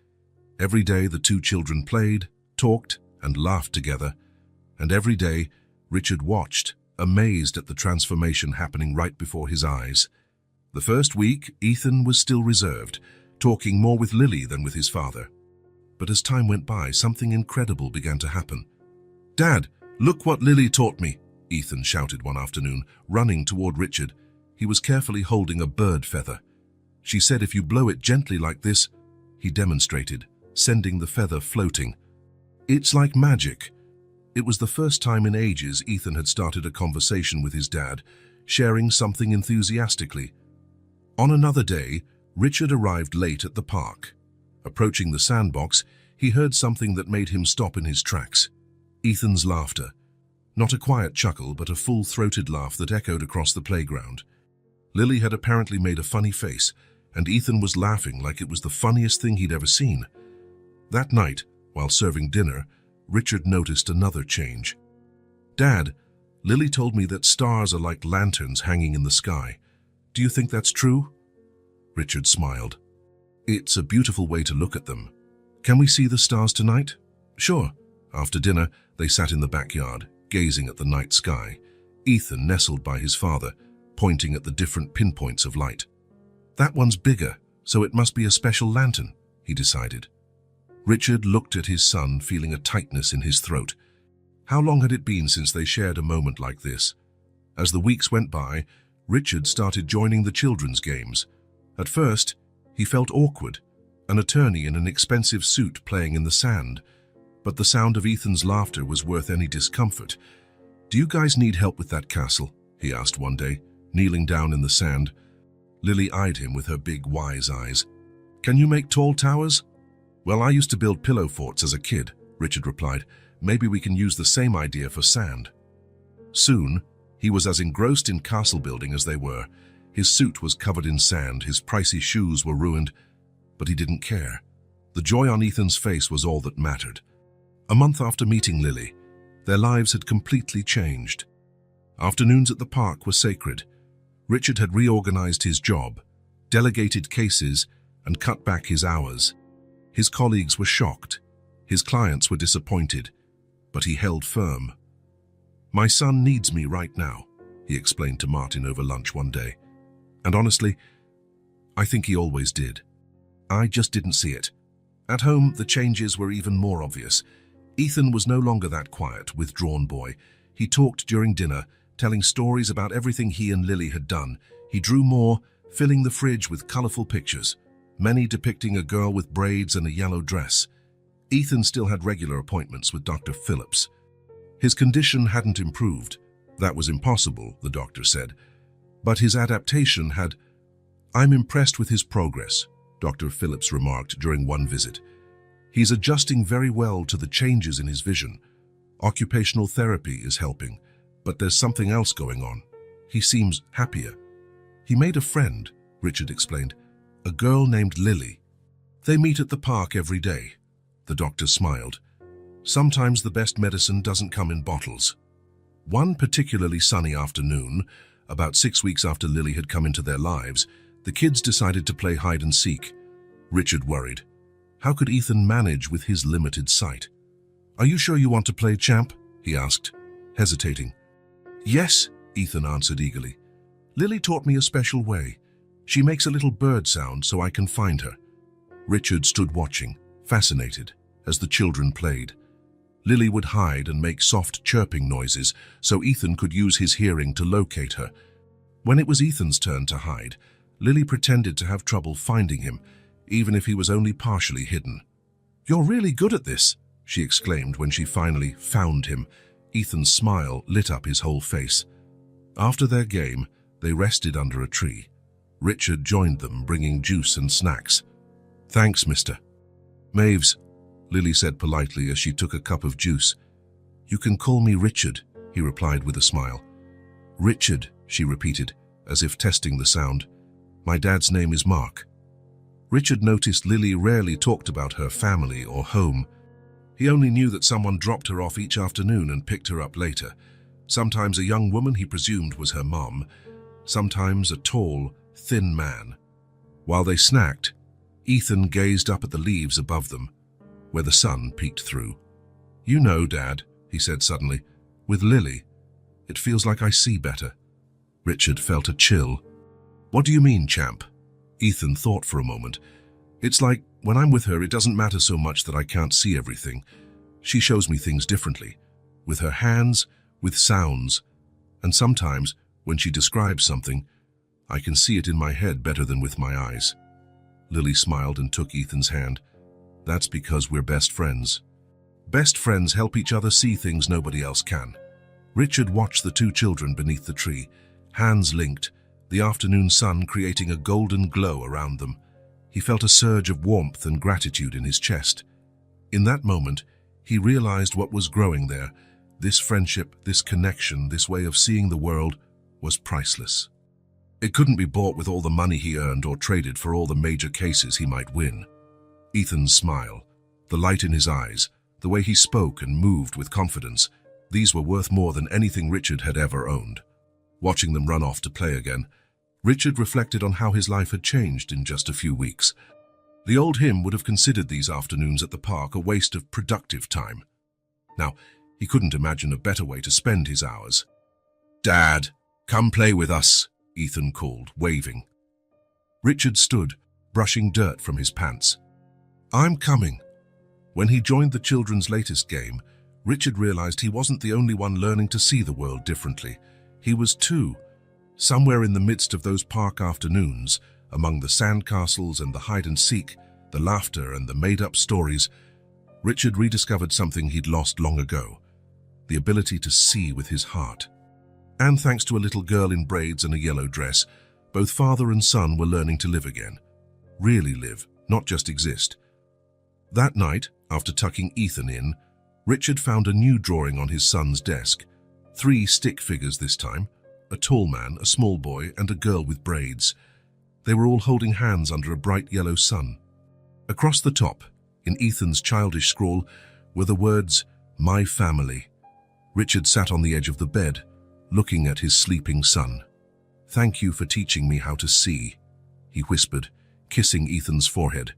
Every day the two children played, talked, and laughed together. And every day, Richard watched, amazed at the transformation happening right before his eyes. The first week, Ethan was still reserved, talking more with Lily than with his father. But as time went by, something incredible began to happen. "Dad, look what Lily taught me," Ethan shouted one afternoon, running toward Richard. He was carefully holding a bird feather. "She said if you blow it gently like this," he demonstrated, sending the feather floating. "It's like magic." It was the first time in ages Ethan had started a conversation with his dad, sharing something enthusiastically. On another day, Richard arrived late at the park. Approaching the sandbox, he heard something that made him stop in his tracks. Ethan's laughter. Not a quiet chuckle, but a full-throated laugh that echoed across the playground. Lily had apparently made a funny face, and Ethan was laughing like it was the funniest thing he'd ever seen. That night, while serving dinner, Richard noticed another change. "Dad, Lily told me that stars are like lanterns hanging in the sky. Do you think that's true?" Richard smiled. "It's a beautiful way to look at them. Can we see the stars tonight?" "Sure." After dinner, they sat in the backyard, gazing at the night sky, Ethan nestled by his father, pointing at the different pinpoints of light. "That one's bigger, so it must be a special lantern," he decided. Richard looked at his son, feeling a tightness in his throat. How long had it been since they shared a moment like this? As the weeks went by, Richard started joining the children's games. At first, he felt awkward, an attorney in an expensive suit playing in the sand, but the sound of Ethan's laughter was worth any discomfort. "Do you guys need help with that castle?" he asked one day, kneeling down in the sand. Lily eyed him with her big, wise eyes. "Can you make tall towers?" "Well, I used to build pillow forts as a kid," Richard replied. "Maybe we can use the same idea for sand." Soon, he was as engrossed in castle building as they were. His suit was covered in sand, his pricey shoes were ruined, but he didn't care. The joy on Ethan's face was all that mattered. A month after meeting Lily, their lives had completely changed. Afternoons at the park were sacred. Richard had reorganized his job, delegated cases, and cut back his hours. His colleagues were shocked. His clients were disappointed, but he held firm. "My son needs me right now," he explained to Martin over lunch one day. And honestly, I think he always did. I just didn't see it. At home, the changes were even more obvious. Ethan was no longer that quiet, withdrawn boy. He talked during dinner, telling stories about everything he and Lily had done. He drew more, filling the fridge with colorful pictures, many depicting a girl with braids and a yellow dress. Ethan still had regular appointments with Dr. Phillips. His condition hadn't improved. That was impossible, the doctor said. But his adaptation had. "I'm impressed with his progress," Dr. Phillips remarked during one visit. "He's adjusting very well to the changes in his vision. Occupational therapy is helping, but there's something else going on. He seems happier." "He made a friend," Richard explained, "a girl named Lily. They meet at the park every day." The doctor smiled. "Sometimes the best medicine doesn't come in bottles." One particularly sunny afternoon, about 6 weeks after Lily had come into their lives, the kids decided to play hide and seek. Richard worried. How could Ethan manage with his limited sight? "Are you sure you want to play, champ?" he asked, hesitating. "Yes," Ethan answered eagerly. "Lily taught me a special way. She makes a little bird sound so I can find her." Richard stood watching, fascinated, as the children played. Lily would hide and make soft chirping noises so Ethan could use his hearing to locate her. When it was Ethan's turn to hide, Lily pretended to have trouble finding him, even if he was only partially hidden. "You're really good at this," she exclaimed when she finally found him. Ethan's smile lit up his whole face. After their game, they rested under a tree. Richard joined them, bringing juice and snacks. "Thanks, mister." "Maves," Lily said politely as she took a cup of juice. "You can call me Richard," he replied with a smile. "Richard," she repeated, as if testing the sound. "My dad's name is Mark." Richard noticed Lily rarely talked about her family or home. He only knew that someone dropped her off each afternoon and picked her up later. Sometimes a young woman he presumed was her mom, sometimes a tall, thin man. While they snacked, Ethan gazed up at the leaves above them, where the sun peeked through. "You know, Dad," he said suddenly, "with Lily, it feels like I see better." Richard felt a chill. "What do you mean, champ?" Ethan thought for a moment. "It's like, when I'm with her, it doesn't matter so much that I can't see everything. She shows me things differently, with her hands, with sounds, and sometimes, when she describes something, I can see it in my head better than with my eyes." Lily smiled and took Ethan's hand. "That's because we're best friends. Best friends help each other see things nobody else can." Richard watched the two children beneath the tree, hands linked, the afternoon sun creating a golden glow around them. He felt a surge of warmth and gratitude in his chest. In that moment, he realized what was growing there. This friendship, this connection, this way of seeing the world was priceless. It couldn't be bought with all the money he earned or traded for all the major cases he might win. Ethan's smile, the light in his eyes, the way he spoke and moved with confidence, these were worth more than anything Richard had ever owned. Watching them run off to play again, Richard reflected on how his life had changed in just a few weeks. The old him would have considered these afternoons at the park a waste of productive time. Now, he couldn't imagine a better way to spend his hours. "Dad, come play with us," Ethan called, waving. Richard stood, brushing dirt from his pants. "I'm coming." When he joined the children's latest game, Richard realized he wasn't the only one learning to see the world differently. He was too. Somewhere in the midst of those park afternoons, among the sandcastles and the hide-and-seek, the laughter and the made-up stories, Richard rediscovered something he'd lost long ago. the ability to see with his heart. And thanks to a little girl in braids and a yellow dress, both father and son were learning to live again. Really live, not just exist. That night, after tucking Ethan in, Richard found a new drawing on his son's desk. 3 stick figures this time, a tall man, a small boy, and a girl with braids. They were all holding hands under a bright yellow sun. Across the top, in Ethan's childish scrawl, were the words, "My family." Richard sat on the edge of the bed, looking at his sleeping son. "Thank you for teaching me how to see," he whispered, kissing Ethan's forehead.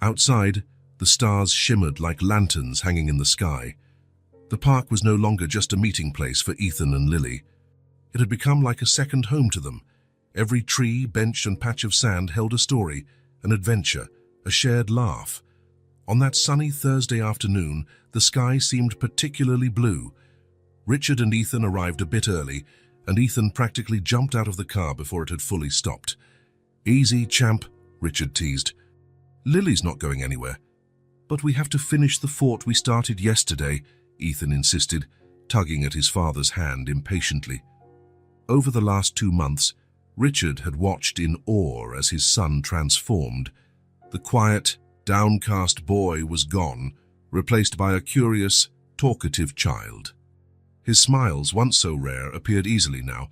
Outside, the stars shimmered like lanterns hanging in the sky. The park was no longer just a meeting place for Ethan and Lily. It had become like a second home to them. Every tree, bench, and patch of sand held a story, an adventure, a shared laugh. On that sunny Thursday afternoon, the sky seemed particularly blue. Richard and Ethan arrived a bit early, and Ethan practically jumped out of the car before it had fully stopped. "Easy, champ," Richard teased. "Lily's not going anywhere." "But we have to finish the fort we started yesterday," Ethan insisted, tugging at his father's hand impatiently. Over the last 2 months, Richard had watched in awe as his son transformed. The quiet, downcast boy was gone, replaced by a curious, talkative child. His smiles, once so rare, appeared easily now,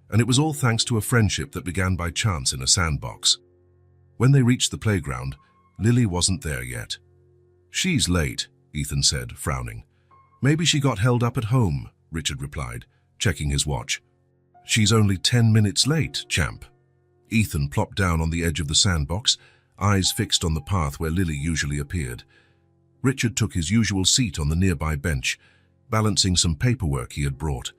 and it was all thanks to a friendship that began by chance in a sandbox. When they reached the playground, Lily wasn't there yet. "She's late," Ethan said, frowning. "Maybe she got held up at home," Richard replied, checking his watch. "She's only 10 minutes late, champ." Ethan plopped down on the edge of the sandbox, eyes fixed on the path where Lily usually appeared. Richard took his usual seat on the nearby bench, balancing some paperwork he had brought.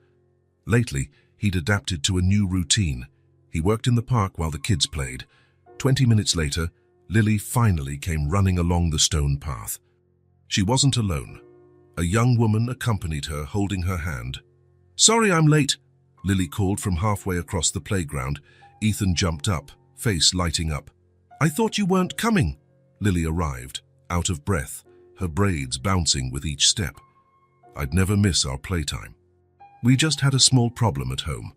Lately, he'd adapted to a new routine. He worked in the park while the kids played. 20 minutes later, Lily finally came running along the stone path. She wasn't alone. A young woman accompanied her, holding her hand. "Sorry I'm late," Lily called from halfway across the playground. Ethan jumped up, face lighting up. "I thought you weren't coming." Lily arrived, out of breath, her braids bouncing with each step. "I'd never miss our playtime." "We just had a small problem at home."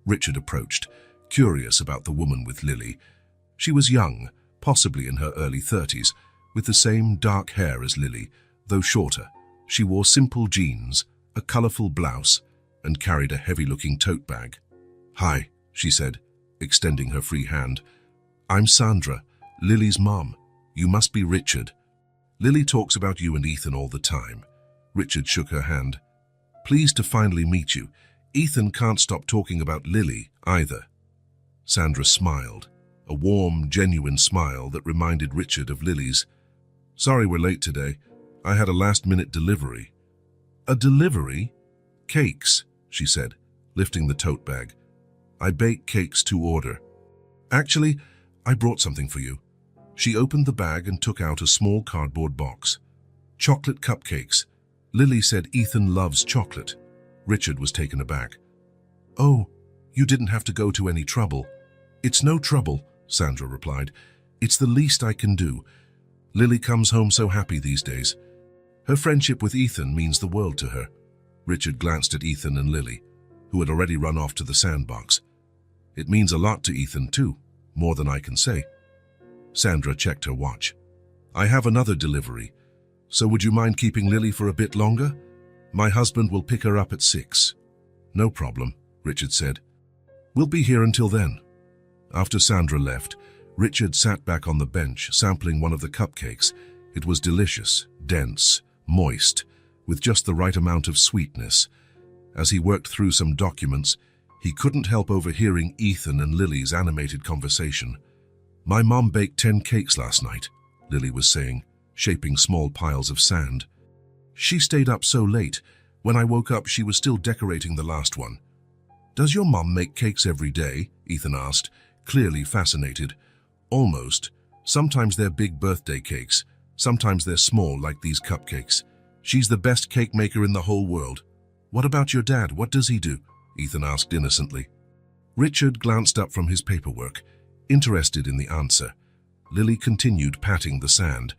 Richard approached, curious about the woman with Lily. She was young, possibly in her early 30s, with the same dark hair as Lily, though shorter. She wore simple jeans, a colorful blouse, and carried a heavy-looking tote bag. "Hi," she said, extending her free hand. "I'm Sandra, Lily's mom. You must be Richard. Lily talks about you and Ethan all the time." Richard shook her hand. "Pleased to finally meet you. Ethan can't stop talking about Lily either." Sandra smiled, a warm, genuine smile that reminded Richard of Lily's. "Sorry we're late today. I had a last-minute delivery." "A delivery?" "Cakes," she said, lifting the tote bag. "I bake cakes to order." "Actually, I brought something for you." She opened the bag and took out a small cardboard box. "Chocolate cupcakes. Lily said Ethan loves chocolate." Richard was taken aback. "Oh, you didn't have to go to any trouble." "It's no trouble," Sandra replied. "It's the least I can do. Lily comes home so happy these days. Her friendship with Ethan means the world to her." Richard glanced at Ethan and Lily, who had already run off to the sandbox. "It means a lot to Ethan too, more than I can say." Sandra checked her watch. "I have another delivery, so would you mind keeping Lily for a bit longer? My husband will pick her up at 6. "No problem," Richard said. "We'll be here until then." After Sandra left, Richard sat back on the bench, sampling one of the cupcakes. It was delicious, dense, moist, with just the right amount of sweetness. As he worked through some documents, he couldn't help overhearing Ethan and Lily's animated conversation. "My mom baked 10 cakes last night," Lily was saying, shaping small piles of sand. "She stayed up so late. When I woke up, she was still decorating the last one." "Does your mom make cakes every day?" Ethan asked, clearly fascinated. "Almost. Sometimes they're big birthday cakes. Sometimes they're small, like these cupcakes. She's the best cake maker in the whole world." "What about your dad? What does he do?" Ethan asked innocently. Richard glanced up from his paperwork, interested in the answer. Lily continued patting the sand.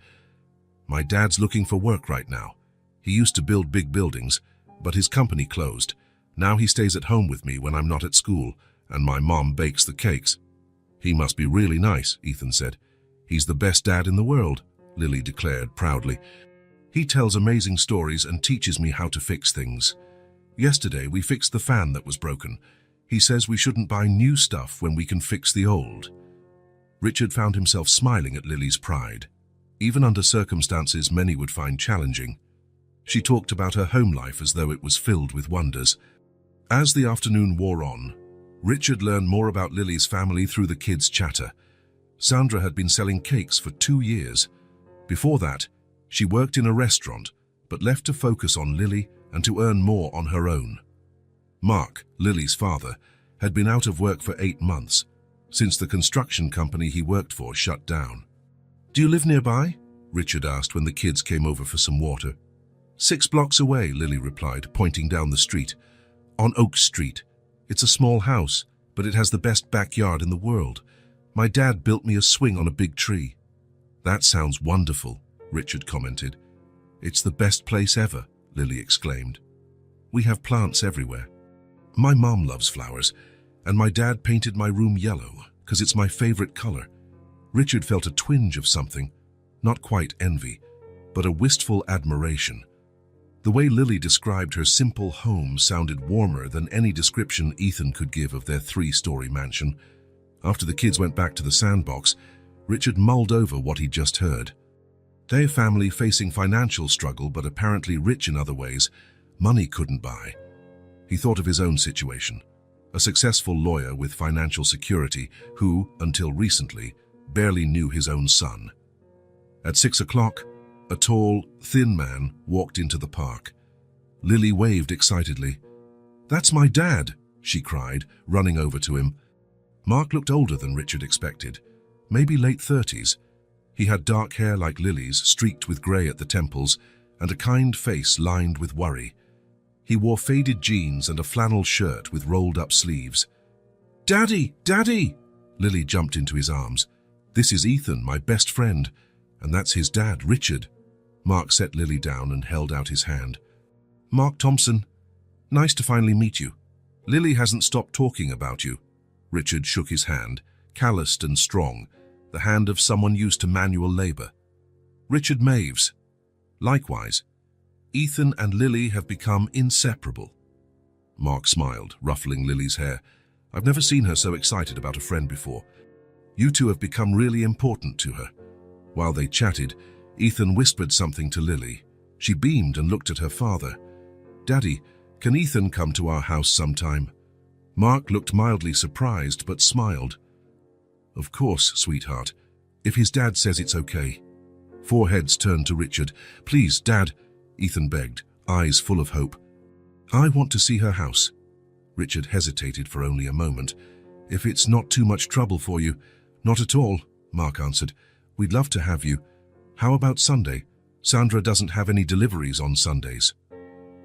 "My dad's looking for work right now. He used to build big buildings, but his company closed. Now he stays at home with me when I'm not at school, and my mom bakes the cakes. He must be really nice, Ethan said. He's the best dad in the world, Lily declared proudly. He tells amazing stories and teaches me how to fix things. Yesterday we fixed the fan that was broken. He says we shouldn't buy new stuff when we can fix the old. Richard found himself smiling at Lily's pride, even under circumstances many would find challenging. She talked about her home life as though it was filled with wonders. As the afternoon wore on, Richard learned more about Lily's family through the kids' chatter. Sandra had been selling cakes for 2 years. Before that, she worked in a restaurant, but left to focus on Lily and to earn more on her own. Mark, Lily's father, had been out of work for 8 months, since the construction company he worked for shut down. "Do you live nearby?" Richard asked when the kids came over for some water. 6 blocks away, Lily replied, pointing down the street. "On Oak Street. It's a small house, but it has the best backyard in the world. My dad built me a swing on a big tree." "That sounds wonderful," Richard commented. "It's the best place ever," Lily exclaimed. "We have plants everywhere. My mom loves flowers, and my dad painted my room yellow because it's my favorite color." Richard felt a twinge of something, not quite envy, but a wistful admiration. The way Lily described her simple home sounded warmer than any description Ethan could give of their 3-story mansion. After the kids went back to the sandbox, Richard mulled over what he'd just heard. Their family facing financial struggle, but apparently rich in other ways money couldn't buy. He thought of his own situation, a successful lawyer with financial security who, until recently, barely knew his own son. At 6 o'clock, a tall, thin man walked into the park. Lily waved excitedly. "That's my dad," she cried, running over to him. Mark looked older than Richard expected, maybe late 30s. He had dark hair like Lily's, streaked with grey at the temples, and a kind face lined with worry. He wore faded jeans and a flannel shirt with rolled-up sleeves. "Daddy! Daddy!" Lily jumped into his arms. "This is Ethan, my best friend, and that's his dad, Richard." Mark set Lily down and held out his hand. "Mark Thompson, nice to finally meet you. Lily hasn't stopped talking about you." Richard shook his hand, calloused and strong, the hand of someone used to manual labor. "Richard Maves. Likewise. Ethan and Lily have become inseparable." Mark smiled, ruffling Lily's hair. "I've never seen her so excited about a friend before. You two have become really important to her." While they chatted, Ethan whispered something to Lily. She beamed and looked at her father. "Daddy, can Ethan come to our house sometime?" Mark looked mildly surprised but smiled. "Of course, sweetheart, if his dad says it's okay." 4 heads turned to Richard. "Please, Dad," Ethan begged, eyes full of hope. "I want to see her house." Richard hesitated for only a moment. "If it's not too much trouble for you." "Not at all," Mark answered. "We'd love to have you. How about Sunday? Sandra doesn't have any deliveries on Sundays."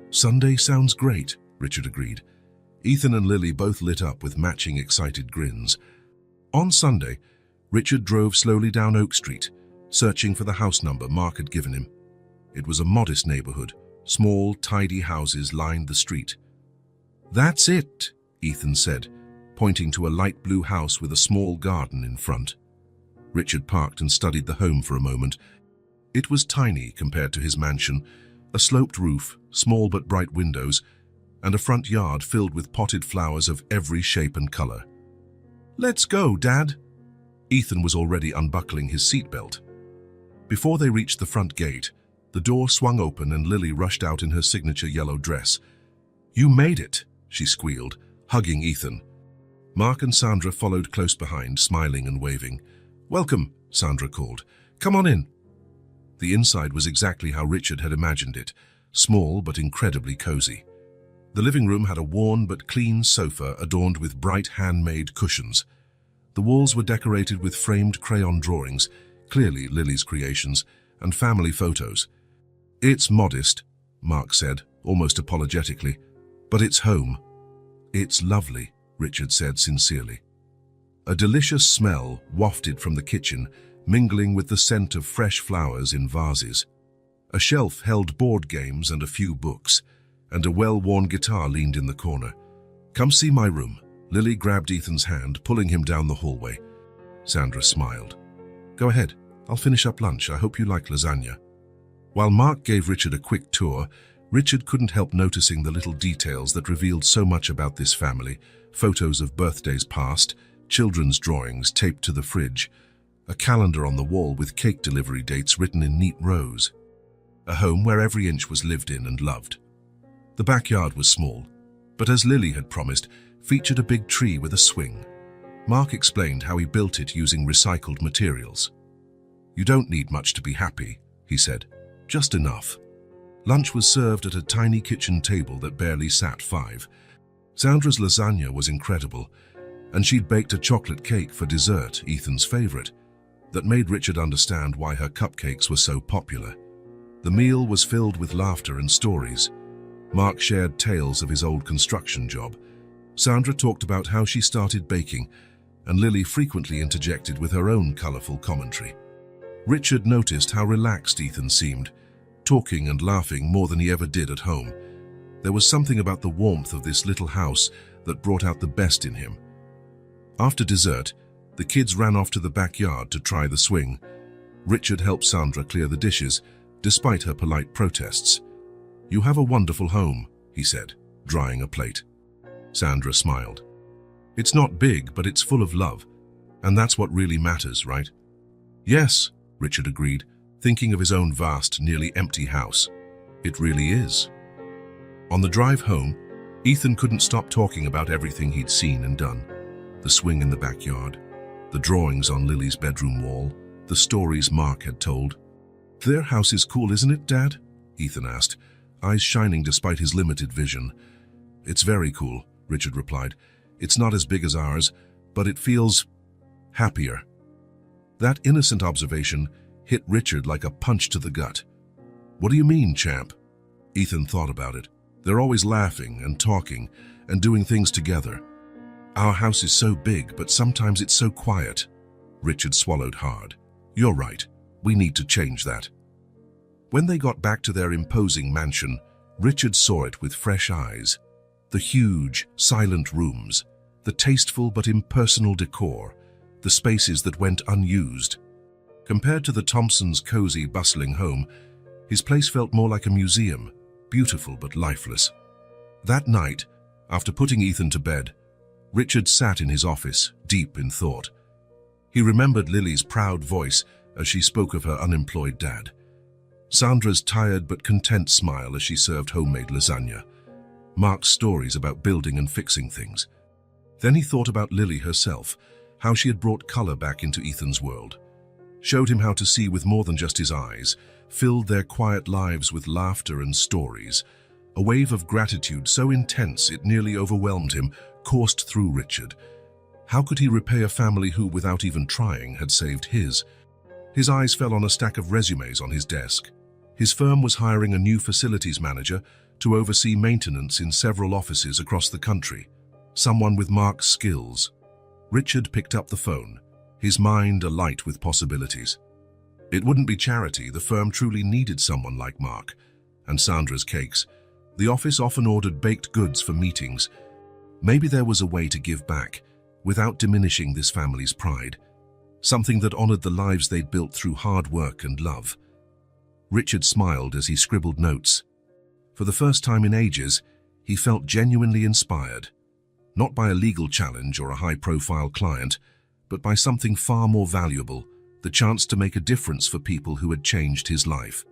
"Sunday sounds great," Richard agreed. Ethan and Lily both lit up with matching excited grins. On Sunday, Richard drove slowly down Oak Street, searching for the house number Mark had given him. It was a modest neighborhood. Small, tidy houses lined the street. "That's it," Ethan said, pointing to a light blue house with a small garden in front. Richard parked and studied the home for a moment. It was tiny compared to his mansion, a sloped roof, small but bright windows, and a front yard filled with potted flowers of every shape and color. "Let's go, Dad." Ethan was already unbuckling his seatbelt. Before they reached the front gate, the door swung open and Lily rushed out in her signature yellow dress. "You made it," she squealed, hugging Ethan. Mark and Sandra followed close behind, smiling and waving. "Welcome," Sandra called. "Come on in." The inside was exactly how Richard had imagined it, small but incredibly cozy. The living room had a worn but clean sofa adorned with bright handmade cushions. The walls were decorated with framed crayon drawings, clearly Lily's creations, and family photos. "It's modest," Mark said, almost apologetically, "but it's home." "It's lovely," Richard said sincerely. A delicious smell wafted from the kitchen, mingling with the scent of fresh flowers in vases. A shelf held board games and a few books, and a well-worn guitar leaned in the corner. "Come see my room." Lily grabbed Ethan's hand, pulling him down the hallway. Sandra smiled. "Go ahead. I'll finish up lunch. I hope you like lasagna." While Mark gave Richard a quick tour, Richard couldn't help noticing the little details that revealed so much about this family: photos of birthdays past, children's drawings taped to the fridge, a calendar on the wall with cake delivery dates written in neat rows. A home where every inch was lived in and loved. The backyard was small, but as Lily had promised, featured a big tree with a swing. Mark explained how he built it using recycled materials. "You don't need much to be happy," he said. "Just enough." Lunch was served at a tiny kitchen table that barely sat 5. Sandra's lasagna was incredible, and she'd baked a chocolate cake for dessert, Ethan's favorite, that made Richard understand why her cupcakes were so popular. The meal was filled with laughter and stories. Mark shared tales of his old construction job. Sandra talked about how she started baking, and Lily frequently interjected with her own colorful commentary. Richard noticed how relaxed Ethan seemed, talking and laughing more than he ever did at home. There was something about the warmth of this little house that brought out the best in him. After dessert, the kids ran off to the backyard to try the swing. Richard helped Sandra clear the dishes, despite her polite protests. "You have a wonderful home," he said, drying a plate. Sandra smiled. "It's not big, but it's full of love, and that's what really matters, right?" "Yes," Richard agreed, thinking of his own vast, nearly empty house. "It really is." On the drive home, Ethan couldn't stop talking about everything he'd seen and done. The swing in the backyard, the drawings on Lily's bedroom wall, the stories Mark had told. "Their house is cool, isn't it, Dad?" Ethan asked, eyes shining despite his limited vision. "It's very cool," Richard replied. "It's not as big as ours, but it feels happier." That innocent observation hit Richard like a punch to the gut. "What do you mean, champ?" Ethan thought about it. "They're always laughing and talking and doing things together. Our house is so big, but sometimes it's so quiet." Richard swallowed hard. "You're right. We need to change that." When they got back to their imposing mansion, Richard saw it with fresh eyes. The huge, silent rooms, the tasteful but impersonal decor, the spaces that went unused. Compared to the Thompsons' cozy, bustling home, his place felt more like a museum, beautiful but lifeless. That night, after putting Ethan to bed, Richard sat in his office, deep in thought. He remembered Lily's proud voice as she spoke of her unemployed dad, Sandra's tired but content smile as she served homemade lasagna, Mark's stories about building and fixing things. Then he thought about Lily herself, how she had brought color back into Ethan's world, showed him how to see with more than just his eyes, filled their quiet lives with laughter and stories. A wave of gratitude so intense it nearly overwhelmed him coursed through Richard. How could he repay a family who, without even trying, had saved his? His eyes fell on a stack of resumes on his desk. His firm was hiring a new facilities manager to oversee maintenance in several offices across the country, someone with Mark's skills. Richard picked up the phone, his mind alight with possibilities. It wouldn't be charity, the firm truly needed someone like Mark. And Sandra's cakes. The office often ordered baked goods for meetings. Maybe there was a way to give back, without diminishing this family's pride. Something that honored the lives they'd built through hard work and love. Richard smiled as he scribbled notes. For the first time in ages, he felt genuinely inspired. Not by a legal challenge or a high-profile client, but by something far more valuable, the chance to make a difference for people who had changed his life.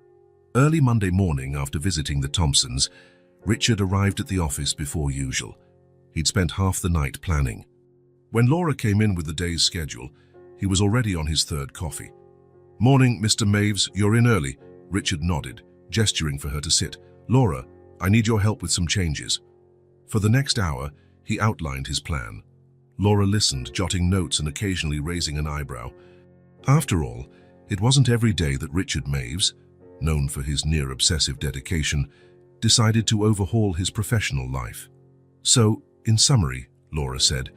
Early Monday morning, after visiting the Thompsons, Richard arrived at the office before usual. He'd spent half the night planning. When Laura came in with the day's schedule, he was already on his third coffee. "Morning, Mr. Maves, you're in early." Richard nodded, gesturing for her to sit. "Laura, I need your help with some changes." For the next hour, he outlined his plan. Laura listened, jotting notes and occasionally raising an eyebrow. After all, it wasn't every day that Richard Maves, known for his near-obsessive dedication, decided to overhaul his professional life. "So, in summary," Laura said,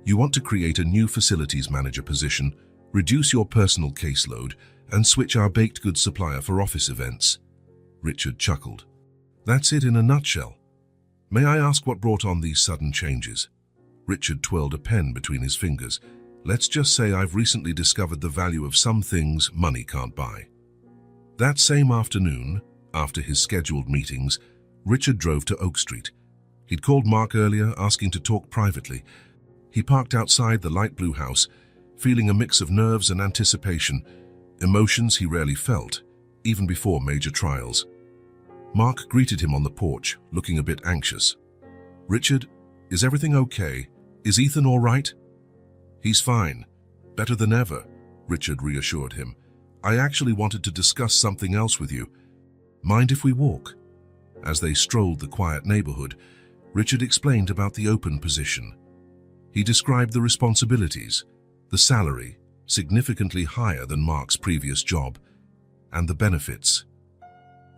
"you want to create a new facilities manager position, reduce your personal caseload, and switch our baked goods supplier for office events." Richard chuckled. That's it in a nutshell. May I ask what brought on these sudden changes? Richard twirled a pen between his fingers. Let's just say I've recently discovered the value of some things money can't buy. That same afternoon, after his scheduled meetings, Richard drove to Oak Street. He'd called Mark earlier, asking to talk privately. He parked outside the light blue house, feeling a mix of nerves and anticipation, emotions he rarely felt, even before major trials. Mark greeted him on the porch, looking a bit anxious. "Richard, is everything okay? Is Ethan all right?" "He's fine. Better than ever," Richard reassured him. "I actually wanted to discuss something else with you. Mind if we walk?" As they strolled the quiet neighborhood, Richard explained about the open position. He described the responsibilities, the salary, significantly higher than Mark's previous job, and the benefits.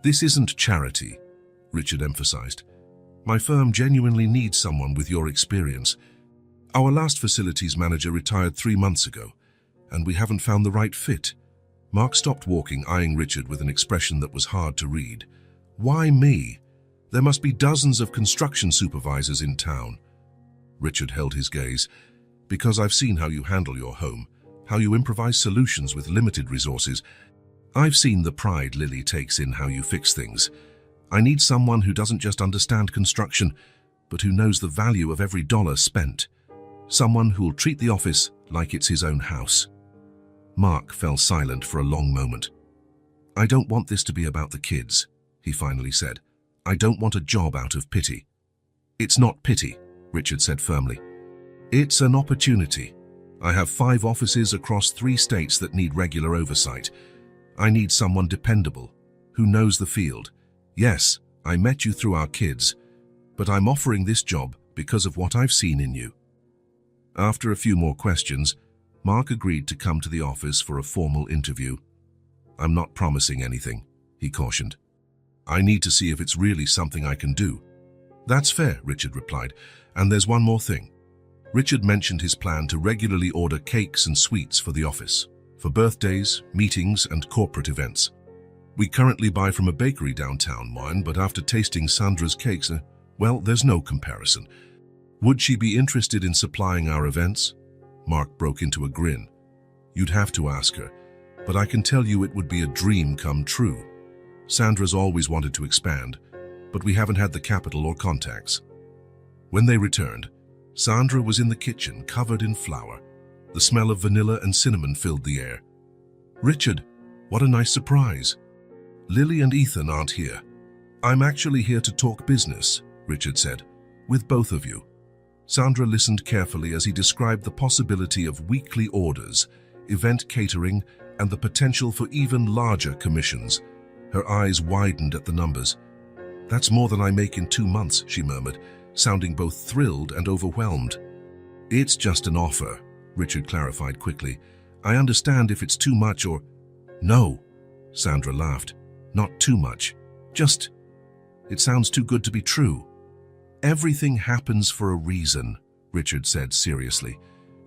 "This isn't charity," Richard emphasized. "My firm genuinely needs someone with your experience. Our last facilities manager retired 3 months ago, and we haven't found the right fit." Mark stopped walking, eyeing Richard with an expression that was hard to read. "Why me? There must be dozens of construction supervisors in town." Richard held his gaze. "Because I've seen how you handle your home, how you improvise solutions with limited resources. I've seen the pride Lily takes in how you fix things. I need someone who doesn't just understand construction, but who knows the value of every dollar spent. Someone who'll treat the office like it's his own house." Mark fell silent for a long moment. "I don't want this to be about the kids," he finally said. "I don't want a job out of pity." "It's not pity," Richard said firmly. "It's an opportunity. I have 5 offices across 3 states that need regular oversight. I need someone dependable, who knows the field. Yes, I met you through our kids, but I'm offering this job because of what I've seen in you." After a few more questions, Mark agreed to come to the office for a formal interview. "I'm not promising anything," he cautioned. "I need to see if it's really something I can do." "That's fair," Richard replied. "And there's one more thing." Richard mentioned his plan to regularly order cakes and sweets for the office, for birthdays, meetings, and corporate events. "We currently buy from a bakery downtown, but after tasting Sandra's cakes, well, there's no comparison. Would she be interested in supplying our events?" Mark broke into a grin. "You'd have to ask her, but I can tell you it would be a dream come true. Sandra's always wanted to expand, but we haven't had the capital or contacts." When they returned, Sandra was in the kitchen, covered in flour. The smell of vanilla and cinnamon filled the air. "Richard, what a nice surprise. Lily and Ethan aren't here." "I'm actually here to talk business," Richard said, "with both of you." Sandra listened carefully as he described the possibility of weekly orders, event catering, and the potential for even larger commissions. Her eyes widened at the numbers. "That's more than I make in 2 months," she murmured, sounding both thrilled and overwhelmed. "It's just an offer," Richard clarified quickly. "I understand if it's too much or—" "No," Sandra laughed. "Not too much. Just, it sounds too good to be true." "Everything happens for a reason," Richard said seriously.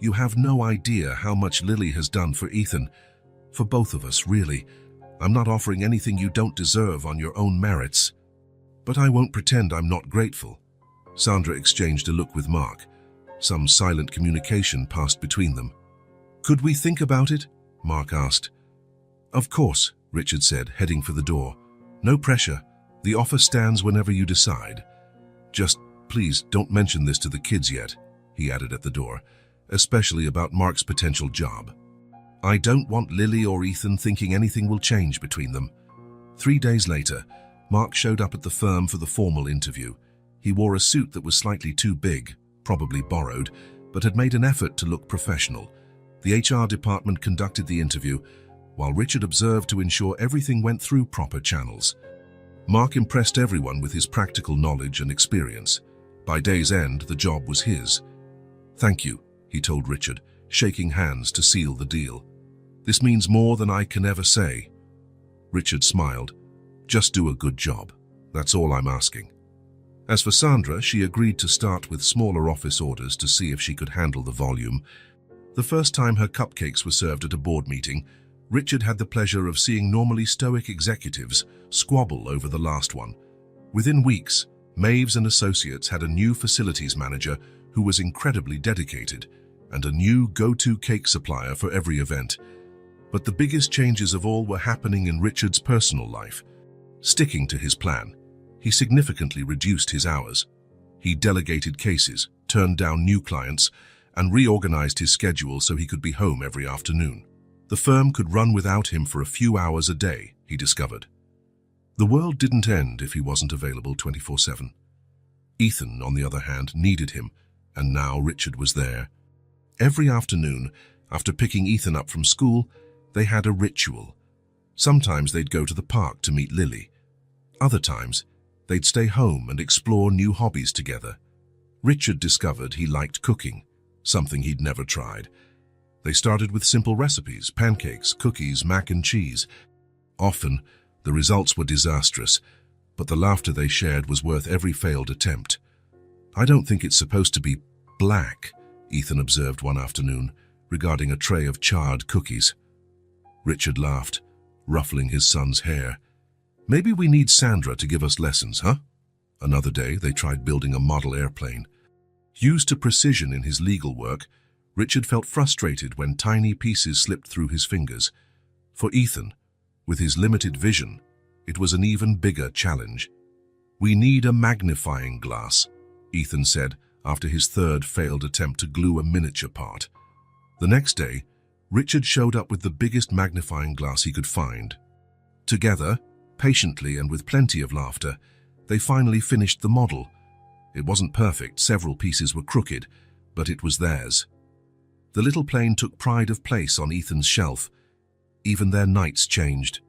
"You have no idea how much Lily has done for Ethan. For both of us, really. I'm not offering anything you don't deserve on your own merits. But I won't pretend I'm not grateful." Sandra exchanged a look with Mark. Some silent communication passed between them. "Could we think about it?" Mark asked. "Of course," Richard said, heading for the door. "No pressure. The offer stands whenever you decide. Just, please, don't mention this to the kids yet," he added at the door, "especially about Mark's potential job. I don't want Lily or Ethan thinking anything will change between them." 3 days later, Mark showed up at the firm for the formal interview. He wore a suit that was slightly too big, probably borrowed, but had made an effort to look professional. The HR department conducted the interview, while Richard observed to ensure everything went through proper channels. Mark impressed everyone with his practical knowledge and experience. By day's end, the job was his. "Thank you," he told Richard, shaking hands to seal the deal. "This means more than I can ever say." Richard smiled. "Just do a good job. That's all I'm asking." As for Sandra, she agreed to start with smaller office orders to see if she could handle the volume. The first time her cupcakes were served at a board meeting, Richard had the pleasure of seeing normally stoic executives squabble over the last one. Within weeks, Maves and Associates had a new facilities manager who was incredibly dedicated and a new go-to cake supplier for every event. But the biggest changes of all were happening in Richard's personal life. Sticking to his plan, he significantly reduced his hours. He delegated cases, turned down new clients, and reorganized his schedule so he could be home every afternoon. The firm could run without him for a few hours a day, he discovered. The world didn't end if he wasn't available 24/7. Ethan, on the other hand, needed him, and now Richard was there. Every afternoon, after picking Ethan up from school, they had a ritual. Sometimes they'd go to the park to meet Lily. Other times, they'd stay home and explore new hobbies together. Richard discovered he liked cooking, something he'd never tried. They started with simple recipes, pancakes, cookies, mac and cheese. Often, the results were disastrous, but the laughter they shared was worth every failed attempt. "I don't think it's supposed to be black," Ethan observed one afternoon, regarding a tray of charred cookies. Richard laughed, ruffling his son's hair. "Maybe we need Sandra to give us lessons, huh?" Another day, they tried building a model airplane. Used to precision in his legal work, Richard felt frustrated when tiny pieces slipped through his fingers. For Ethan, with his limited vision, it was an even bigger challenge. "We need a magnifying glass," Ethan said after his third failed attempt to glue a miniature part. The next day, Richard showed up with the biggest magnifying glass he could find. Together, patiently and with plenty of laughter, they finally finished the model. It wasn't perfect, several pieces were crooked, but it was theirs. The little plane took pride of place on Ethan's shelf. Even their nights changed.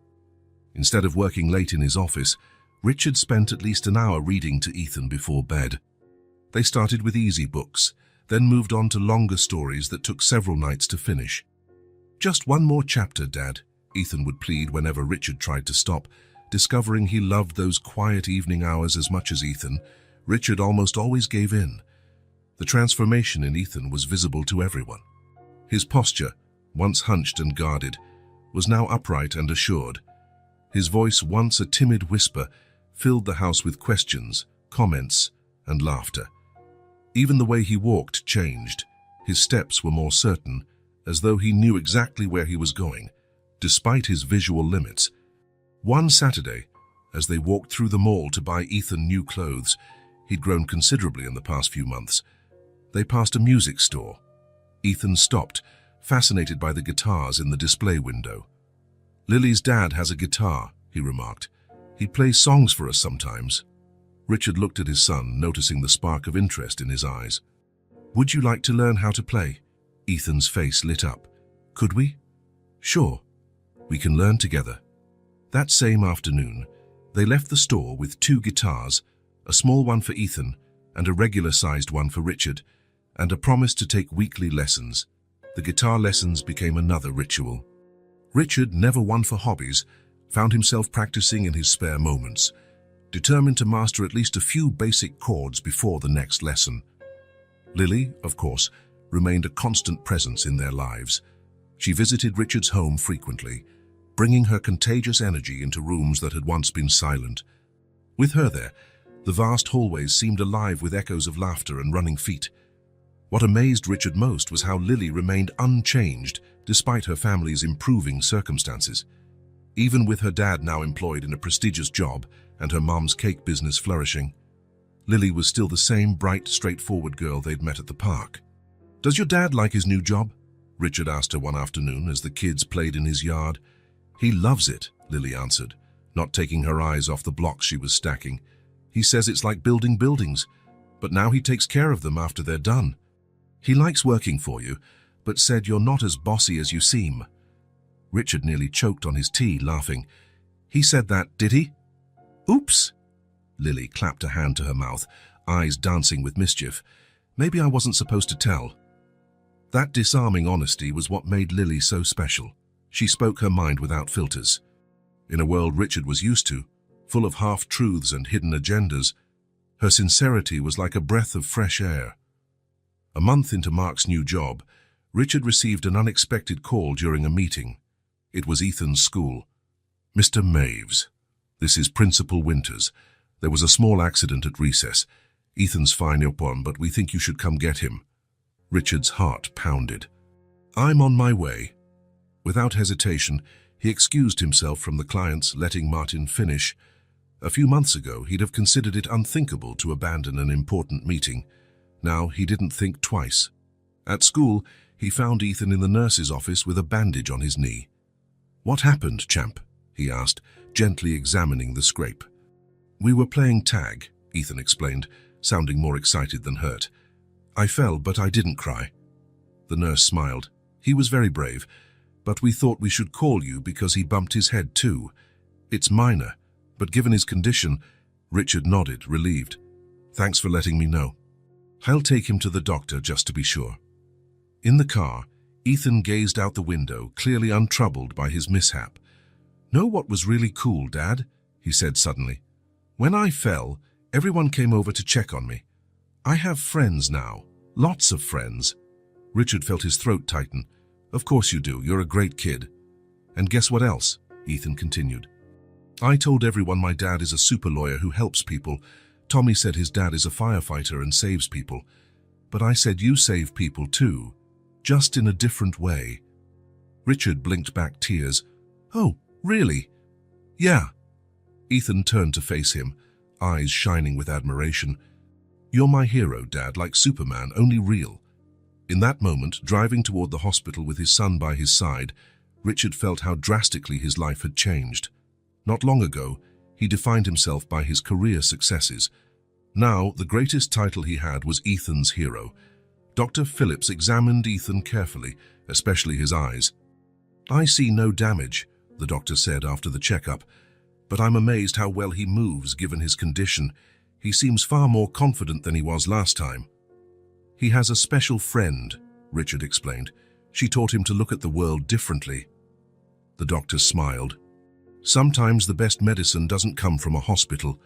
Instead of working late in his office, Richard spent at least an hour reading to Ethan before bed. They started with easy books, then moved on to longer stories that took several nights to finish. "Just one more chapter, Dad," Ethan would plead whenever Richard tried to stop. Discovering he loved those quiet evening hours as much as Ethan, Richard almost always gave in. The transformation in Ethan was visible to everyone. His posture, once hunched and guarded, was now upright and assured. His voice, once a timid whisper, filled the house with questions, comments, and laughter. Even the way he walked changed. His steps were more certain, as though he knew exactly where he was going, despite his visual limits. One Saturday, as they walked through the mall to buy Ethan new clothes, he'd grown considerably in the past few months. They passed a music store. Ethan stopped, fascinated by the guitars in the display window. "Lily's dad has a guitar," he remarked. "He plays songs for us sometimes." Richard looked at his son, noticing the spark of interest in his eyes. "Would you like to learn how to play?" Ethan's face lit up. "Could we?" "Sure. We can learn together." That same afternoon, they left the store with 2 guitars, a small one for Ethan and a regular-sized one for Richard, and a promise to take weekly lessons. The guitar lessons became another ritual. Richard, never one for hobbies, found himself practicing in his spare moments, determined to master at least a few basic chords before the next lesson. Lily, of course, remained a constant presence in their lives. She visited Richard's home frequently, bringing her contagious energy into rooms that had once been silent. With her there, the vast hallways seemed alive with echoes of laughter and running feet. What amazed Richard most was how Lily remained unchanged despite her family's improving circumstances. Even with her dad now employed in a prestigious job and her mom's cake business flourishing, Lily was still the same bright, straightforward girl they'd met at the park. "Does your dad like his new job?" Richard asked her one afternoon as the kids played in his yard. "He loves it," Lily answered, not taking her eyes off the blocks she was stacking. "He says it's like building buildings, but now he takes care of them after they're done. He likes working for you, but said you're not as bossy as you seem." Richard nearly choked on his tea, laughing. "He said that, did he?" "Oops!" Lily clapped a hand to her mouth, eyes dancing with mischief. "Maybe I wasn't supposed to tell." That disarming honesty was what made Lily so special. She spoke her mind without filters. In a world Richard was used to, full of half-truths and hidden agendas, her sincerity was like a breath of fresh air. A month into Mark's new job, Richard received an unexpected call during a meeting. It was Ethan's school. "Mr. Maves, this is Principal Winters. There was a small accident at recess. Ethan's fine upon, but we think you should come get him. Richard's heart pounded. I'm on my way. Without hesitation, he excused himself from the clients, letting Martin finish. A few months ago, he'd have considered it unthinkable to abandon an important meeting. Now he didn't think twice. At school, he found Ethan in the nurse's office with a bandage on his knee. What happened, champ? He asked, gently examining the scrape. We were playing tag, Ethan explained, sounding more excited than hurt. I fell, but I didn't cry. The nurse smiled. He was very brave, but we thought we should call you because he bumped his head too. It's minor, but given his condition, Richard nodded, relieved. Thanks for letting me know. I'll take him to the doctor just to be sure. In the car, Ethan gazed out the window, clearly untroubled by his mishap. Know what was really cool, Dad? He said suddenly. When I fell, everyone came over to check on me. I have friends now, lots of friends. Richard felt his throat tighten. Of course you do, you're a great kid. And guess what else? Ethan continued. I told everyone my dad is a super lawyer who helps people. Tommy said his dad is a firefighter and saves people. But I said you save people too, just in a different way. Richard blinked back tears. Oh, really? Yeah. Ethan turned to face him, eyes shining with admiration. You're my hero, Dad, like Superman, only real. In that moment, driving toward the hospital with his son by his side, Richard felt how drastically his life had changed. Not long ago, he defined himself by his career successes. Now, the greatest title he had was Ethan's hero. Dr. Phillips examined Ethan carefully, especially his eyes. I see no damage, the doctor said after the checkup, but I'm amazed how well he moves given his condition. He seems far more confident than he was last time. He has a special friend, Richard explained. She taught him to look at the world differently. The doctor smiled. Sometimes the best medicine doesn't come from a hospital.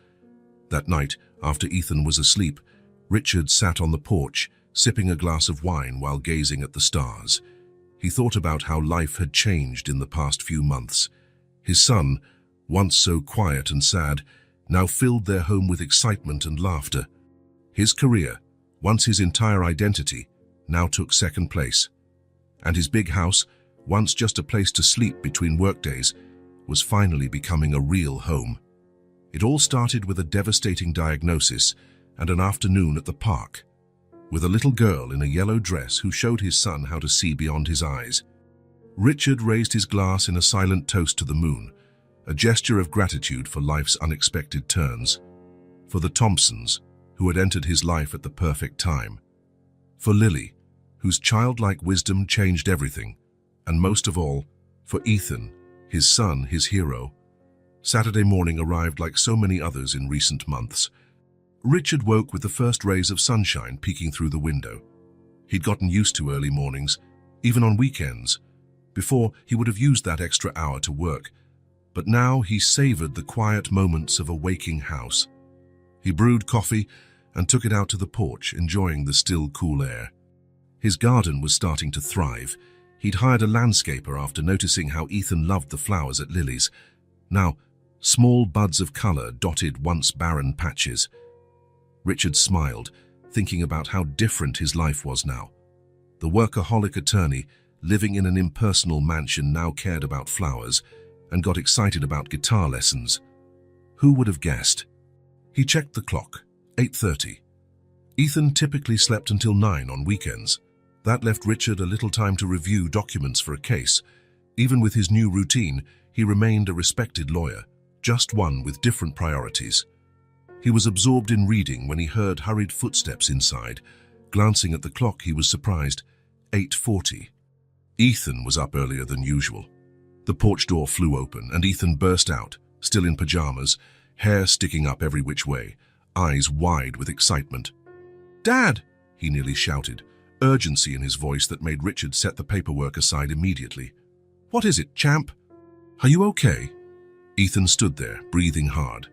That night, after Ethan was asleep, Richard sat on the porch, sipping a glass of wine while gazing at the stars. He thought about how life had changed in the past few months. His son, once so quiet and sad, now filled their home with excitement and laughter. His career, once his entire identity, now took second place. And his big house, once just a place to sleep between workdays, was finally becoming a real home. It all started with a devastating diagnosis and an afternoon at the park, with a little girl in a yellow dress who showed his son how to see beyond his eyes. Richard raised his glass in a silent toast to the moon, a gesture of gratitude for life's unexpected turns, for the Thompsons, who had entered his life at the perfect time, for Lily, whose childlike wisdom changed everything, and most of all, for Ethan, his son, his hero. Saturday morning arrived like so many others in recent months. Richard woke with the first rays of sunshine peeking through the window. He'd gotten used to early mornings, even on weekends. Before, he would have used that extra hour to work, but now he savored the quiet moments of a waking house. He brewed coffee and took it out to the porch, enjoying the still, cool air. His garden was starting to thrive. He'd hired a landscaper after noticing how Ethan loved the flowers at Lily's. Now, small buds of color dotted once barren patches. Richard smiled, thinking about how different his life was now. The workaholic attorney, living in an impersonal mansion, now cared about flowers and got excited about guitar lessons. Who would have guessed? He checked the clock, 8:30. Ethan typically slept until 9 on weekends. That left Richard a little time to review documents for a case. Even with his new routine, he remained a respected lawyer, just one with different priorities. He was absorbed in reading when he heard hurried footsteps inside. Glancing at the clock, he was surprised. 8:40. Ethan was up earlier than usual. The porch door flew open, and Ethan burst out, still in pajamas, hair sticking up every which way, eyes wide with excitement. "Dad!" he nearly shouted, urgency in his voice that made Richard set the paperwork aside immediately. "What is it, champ? Are you okay?" Ethan stood there, breathing hard,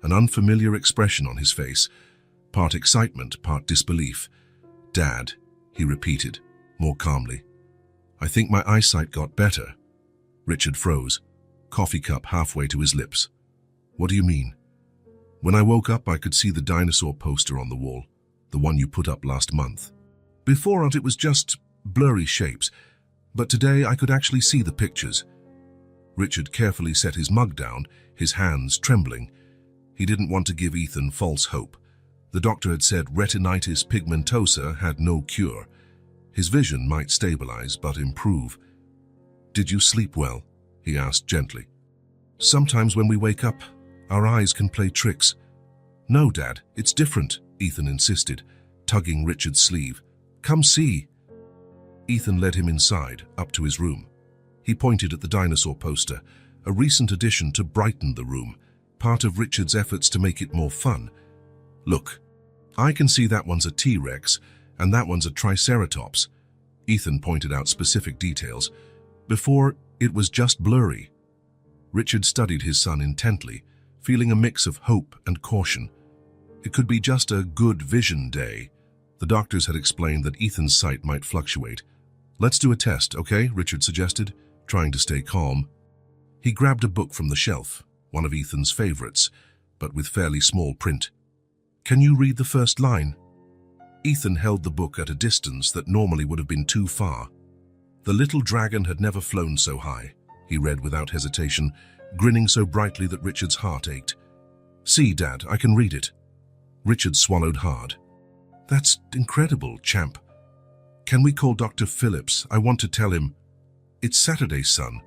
an unfamiliar expression on his face, part excitement, part disbelief. "Dad," he repeated, more calmly. "I think my eyesight got better." Richard froze, coffee cup halfway to his lips. "What do you mean?" When I woke up, I could see the dinosaur poster on the wall, the one you put up last month. Before it was just blurry shapes, but today I could actually see the pictures. Richard carefully set his mug down, his hands trembling. He didn't want to give Ethan false hope. The doctor had said retinitis pigmentosa had no cure. His vision might stabilize, but improve. "Did you sleep well?" he asked gently. "Sometimes when we wake up, our eyes can play tricks." "No, Dad, it's different," Ethan insisted, tugging Richard's sleeve. "Come see." Ethan led him inside, up to his room. He pointed at the dinosaur poster, a recent addition to brighten the room, part of Richard's efforts to make it more fun. "Look, I can see that one's a T-Rex, and that one's a Triceratops." Ethan pointed out specific details. Before, it was just blurry. Richard studied his son intently, feeling a mix of hope and caution. It could be just a good vision day. The doctors had explained that Ethan's sight might fluctuate. "Let's do a test, okay?" Richard suggested, trying to stay calm. He grabbed a book from the shelf, one of Ethan's favorites, but with fairly small print. "Can you read the first line?" Ethan held the book at a distance that normally would have been too far. "The little dragon had never flown so high," he read without hesitation, grinning so brightly that Richard's heart ached. "See, Dad, I can read it." Richard swallowed hard. "That's incredible, champ. Can we call Dr. Phillips? I want to tell him." "It's Saturday, son,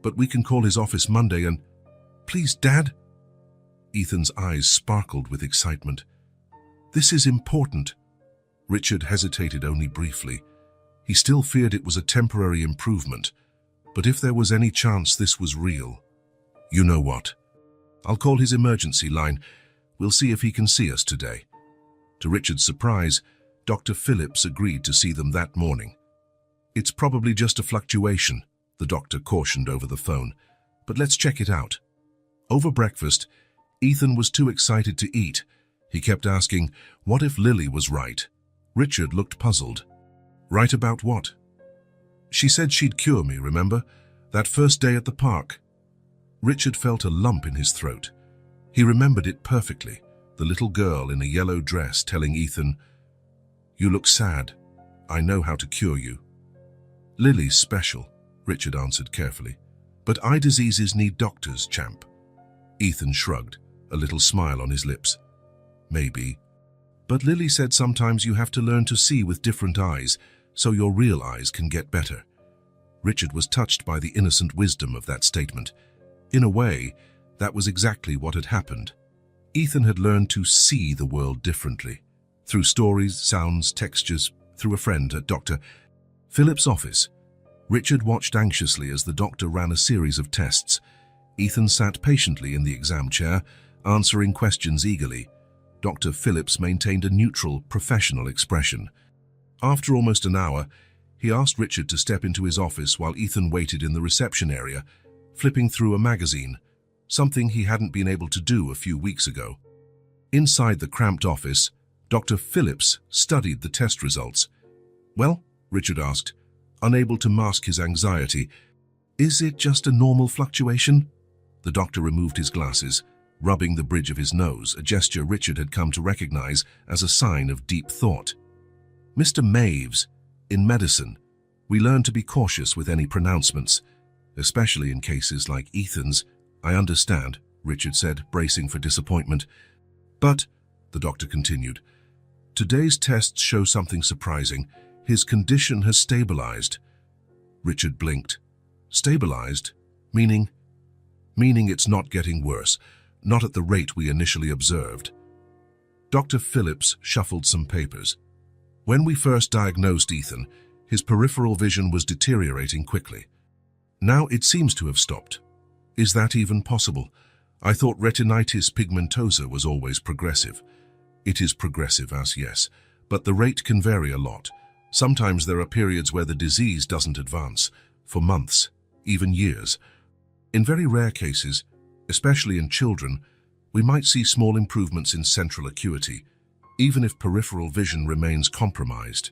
but we can call his office Monday and—" "Please, Dad." Ethan's eyes sparkled with excitement. "This is important." Richard hesitated only briefly. He still feared it was a temporary improvement, but if there was any chance this was real. "You know what? I'll call his emergency line. We'll see if he can see us today." To Richard's surprise, Dr. Phillips agreed to see them that morning. "It's probably just a fluctuation," the doctor cautioned over the phone, "but let's check it out." Over breakfast, Ethan was too excited to eat. He kept asking, what if Lily was right? Richard looked puzzled. "Right about what?" "She said she'd cure me, remember? That first day at the park." Richard felt a lump in his throat. He remembered it perfectly, the little girl in a yellow dress telling Ethan, "You look sad. I know how to cure you." "Lily's special," Richard answered carefully. "But eye diseases need doctors, champ." Ethan shrugged, a little smile on his lips. "Maybe. But Lily said sometimes you have to learn to see with different eyes, so your real eyes can get better." Richard was touched by the innocent wisdom of that statement. In a way, that was exactly what had happened. Ethan had learned to see the world differently, through stories, sounds, textures, through a friend at Dr. Phillips' office. Richard watched anxiously as the doctor ran a series of tests. Ethan sat patiently in the exam chair, answering questions eagerly. Dr. Phillips maintained a neutral, professional expression. After almost an hour, he asked Richard to step into his office while Ethan waited in the reception area, flipping through a magazine, something he hadn't been able to do a few weeks ago. Inside the cramped office, Dr. Phillips studied the test results. "Well," Richard asked, unable to mask his anxiety, "is it just a normal fluctuation?" The doctor removed his glasses, rubbing the bridge of his nose, a gesture Richard had come to recognize as a sign of deep thought. "Mr. Maves, in medicine, we learn to be cautious with any pronouncements, especially in cases like Ethan's." "I understand," Richard said, bracing for disappointment. "But," the doctor continued, "today's tests show something surprising. His condition has stabilized." Richard blinked. "Stabilized? Meaning?" "Meaning it's not getting worse, not at the rate we initially observed." Dr. Phillips shuffled some papers. "When we first diagnosed Ethan, his peripheral vision was deteriorating quickly. Now it seems to have stopped. Is that even possible? I thought retinitis pigmentosa was always progressive." "It is progressive, as yes, but the rate can vary a lot. Sometimes there are periods where the disease doesn't advance, for months, even years. In very rare cases, especially in children, we might see small improvements in central acuity, even if peripheral vision remains compromised."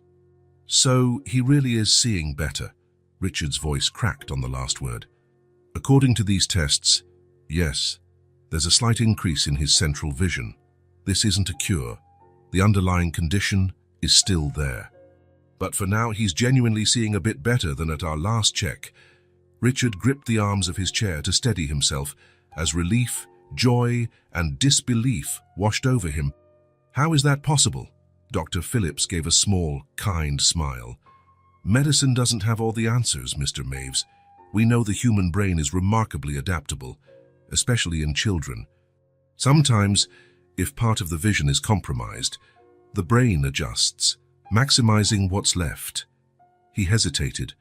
"So he really is seeing better?" Richard's voice cracked on the last word. "According to these tests, yes. There's a slight increase in his central vision. This isn't a cure. The underlying condition is still there. But for now, he's genuinely seeing a bit better than at our last check. Richard gripped the arms of his chair to steady himself as relief, joy, and disbelief washed over him. How is that possible? Dr. Phillips gave a small, kind smile. Medicine doesn't have all the answers, Mr. Maves. We know the human brain is remarkably adaptable, especially in children. Sometimes, if part of the vision is compromised, the brain adjusts, maximizing what's left. He hesitated,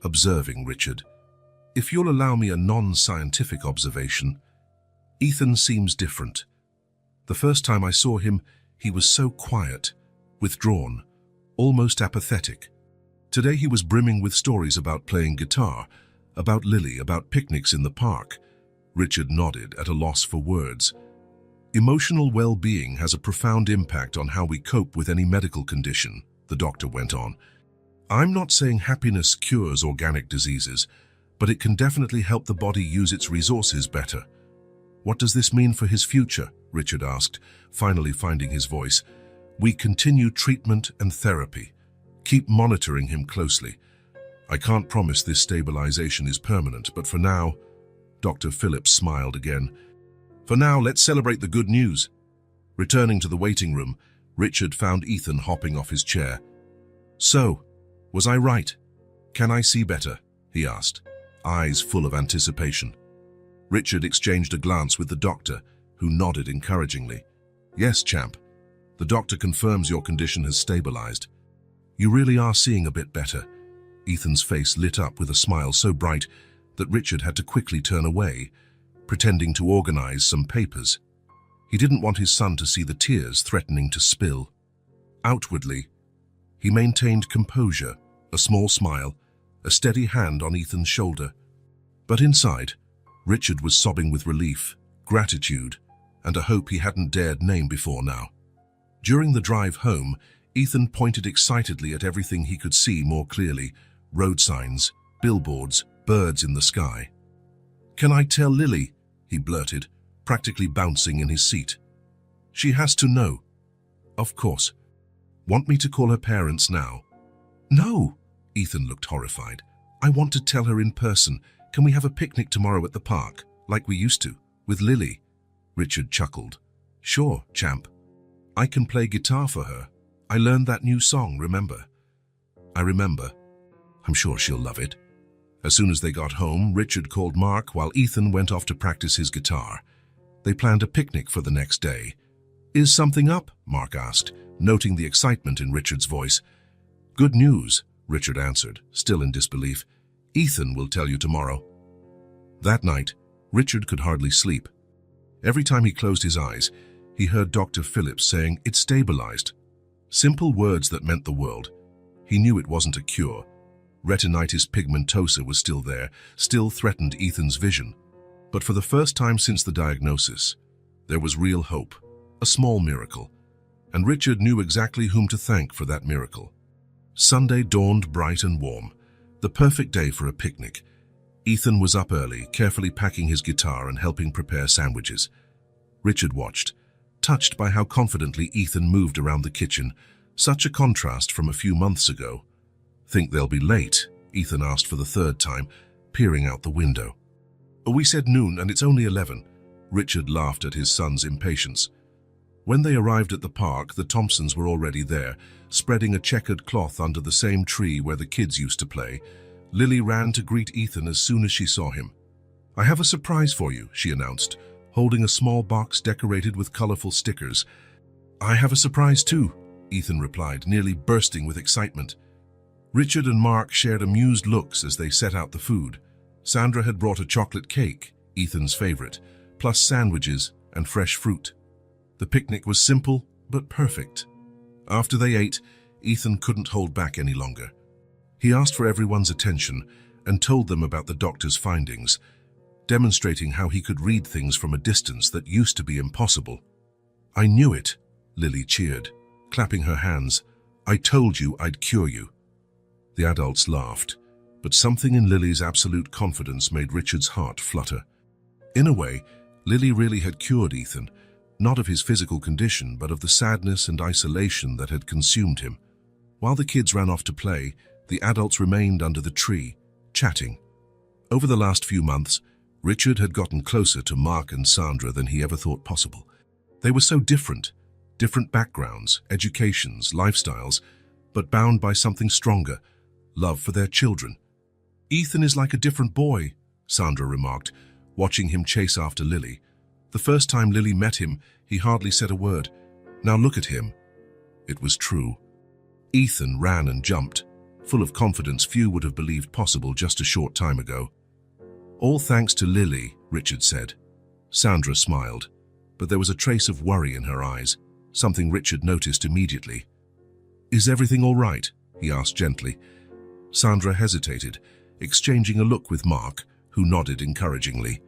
observing Richard. If you'll allow me a non-scientific observation, Ethan seems different. The first time I saw him, he was so quiet, withdrawn, almost apathetic. Today he was brimming with stories about playing guitar, about Lily, about picnics in the park. Richard nodded, at a loss for words. Emotional well-being has a profound impact on how we cope with any medical condition, the doctor went on. I'm not saying happiness cures organic diseases, but it can definitely help the body use its resources better. What does this mean for his future? Richard asked, finally finding his voice. We continue treatment and therapy. Keep monitoring him closely. I can't promise this stabilization is permanent, but for now, Dr. Phillips smiled again. For now, let's celebrate the good news. Returning to the waiting room, Richard found Ethan hopping off his chair. So, was I right? Can I see better? He asked, eyes full of anticipation. Richard exchanged a glance with the doctor, who nodded encouragingly. Yes, champ. The doctor confirms your condition has stabilized. You really are seeing a bit better. Ethan's face lit up with a smile so bright that Richard had to quickly turn away, pretending to organize some papers. He didn't want his son to see the tears threatening to spill. Outwardly, he maintained composure, a small smile, a steady hand on Ethan's shoulder. But inside, Richard was sobbing with relief, gratitude, and a hope he hadn't dared name before now. During the drive home, Ethan pointed excitedly at everything he could see more clearly: road signs, billboards, birds in the sky. Can I tell Lily? He blurted, practically bouncing in his seat. She has to know. Of course. Want me to call her parents now? No! Ethan looked horrified. I want to tell her in person. Can we have a picnic tomorrow at the park, like we used to, with Lily? Richard chuckled. Sure, champ. I can play guitar for her. I learned that new song, remember? I remember. I'm sure she'll love it. As soon as they got home, Richard called Mark while Ethan went off to practice his guitar. They planned a picnic for the next day. Is something up? Mark asked, noting the excitement in Richard's voice. Good news, Richard answered, still in disbelief. Ethan will tell you tomorrow. That night, Richard could hardly sleep. Every time he closed his eyes, he heard Dr. Phillips saying, "It's stabilized." Simple words that meant the world. He knew it wasn't a cure. Retinitis pigmentosa was still there, still threatened Ethan's vision. But for the first time since the diagnosis, there was real hope, a small miracle, and Richard knew exactly whom to thank for that miracle. Sunday dawned bright and warm, the perfect day for a picnic. Ethan was up early, carefully packing his guitar and helping prepare sandwiches. Richard watched, touched by how confidently Ethan moved around the kitchen, such a contrast from a few months ago. Think they'll be late? Ethan asked for the third time, peering out the window. We said noon and it's only 11. Richard laughed at his son's impatience. When they arrived at the park, the Thompsons were already there, spreading a checkered cloth under the same tree where the kids used to play. Lily ran to greet Ethan as soon as she saw him. I have a surprise for you, she announced, holding a small box decorated with colorful stickers. I have a surprise too, Ethan replied, nearly bursting with excitement. Richard and Mark shared amused looks as they set out the food. Sandra had brought a chocolate cake, Ethan's favorite, plus sandwiches and fresh fruit. The picnic was simple but perfect. After they ate, Ethan couldn't hold back any longer. He asked for everyone's attention and told them about the doctor's findings, demonstrating how he could read things from a distance that used to be impossible. I knew it, Lily cheered, clapping her hands. I told you I'd cure you. The adults laughed, but something in Lily's absolute confidence made Richard's heart flutter. In a way, Lily really had cured Ethan, not of his physical condition, but of the sadness and isolation that had consumed him. While the kids ran off to play, the adults remained under the tree, chatting. Over the last few months, Richard had gotten closer to Mark and Sandra than he ever thought possible. They were so different backgrounds, educations, lifestyles, but bound by something stronger, love for their children. "Ethan is like a different boy," Sandra remarked, watching him chase after Lily. The first time Lily met him, he hardly said a word. Now look at him. It was true. Ethan ran and jumped, full of confidence few would have believed possible just a short time ago. "All thanks to Lily," Richard said. Sandra smiled, but there was a trace of worry in her eyes, something Richard noticed immediately. "Is everything all right?" he asked gently. Sandra hesitated, exchanging a look with Mark, who nodded encouragingly.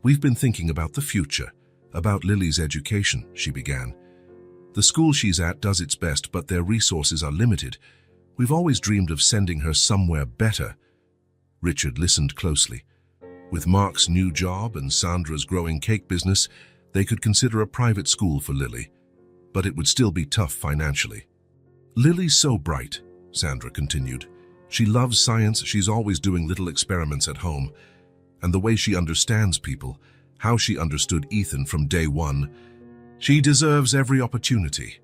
"We've been thinking about the future, about Lily's education," she began. "The school she's at does its best, but their resources are limited. We've always dreamed of sending her somewhere better." Richard listened closely. With Mark's new job and Sandra's growing cake business, they could consider a private school for Lily, but it would still be tough financially. "Lily's so bright," Sandra continued. "She loves science, she's always doing little experiments at home. And the way she understands people, how she understood Ethan from day one, she deserves every opportunity."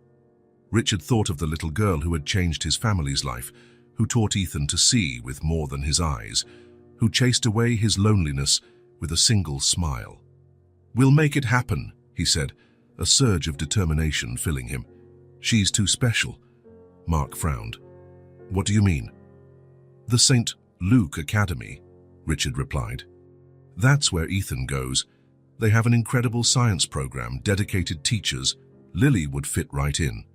Richard thought of the little girl who had changed his family's life, who taught Ethan to see with more than his eyes, who chased away his loneliness with a single smile. "We'll make it happen," he said, a surge of determination filling him. "She's too special." Mark frowned. "What do you mean?" "The St. Luke Academy," Richard replied. "That's where Ethan goes. They have an incredible science program, dedicated teachers. Lily would fit right in."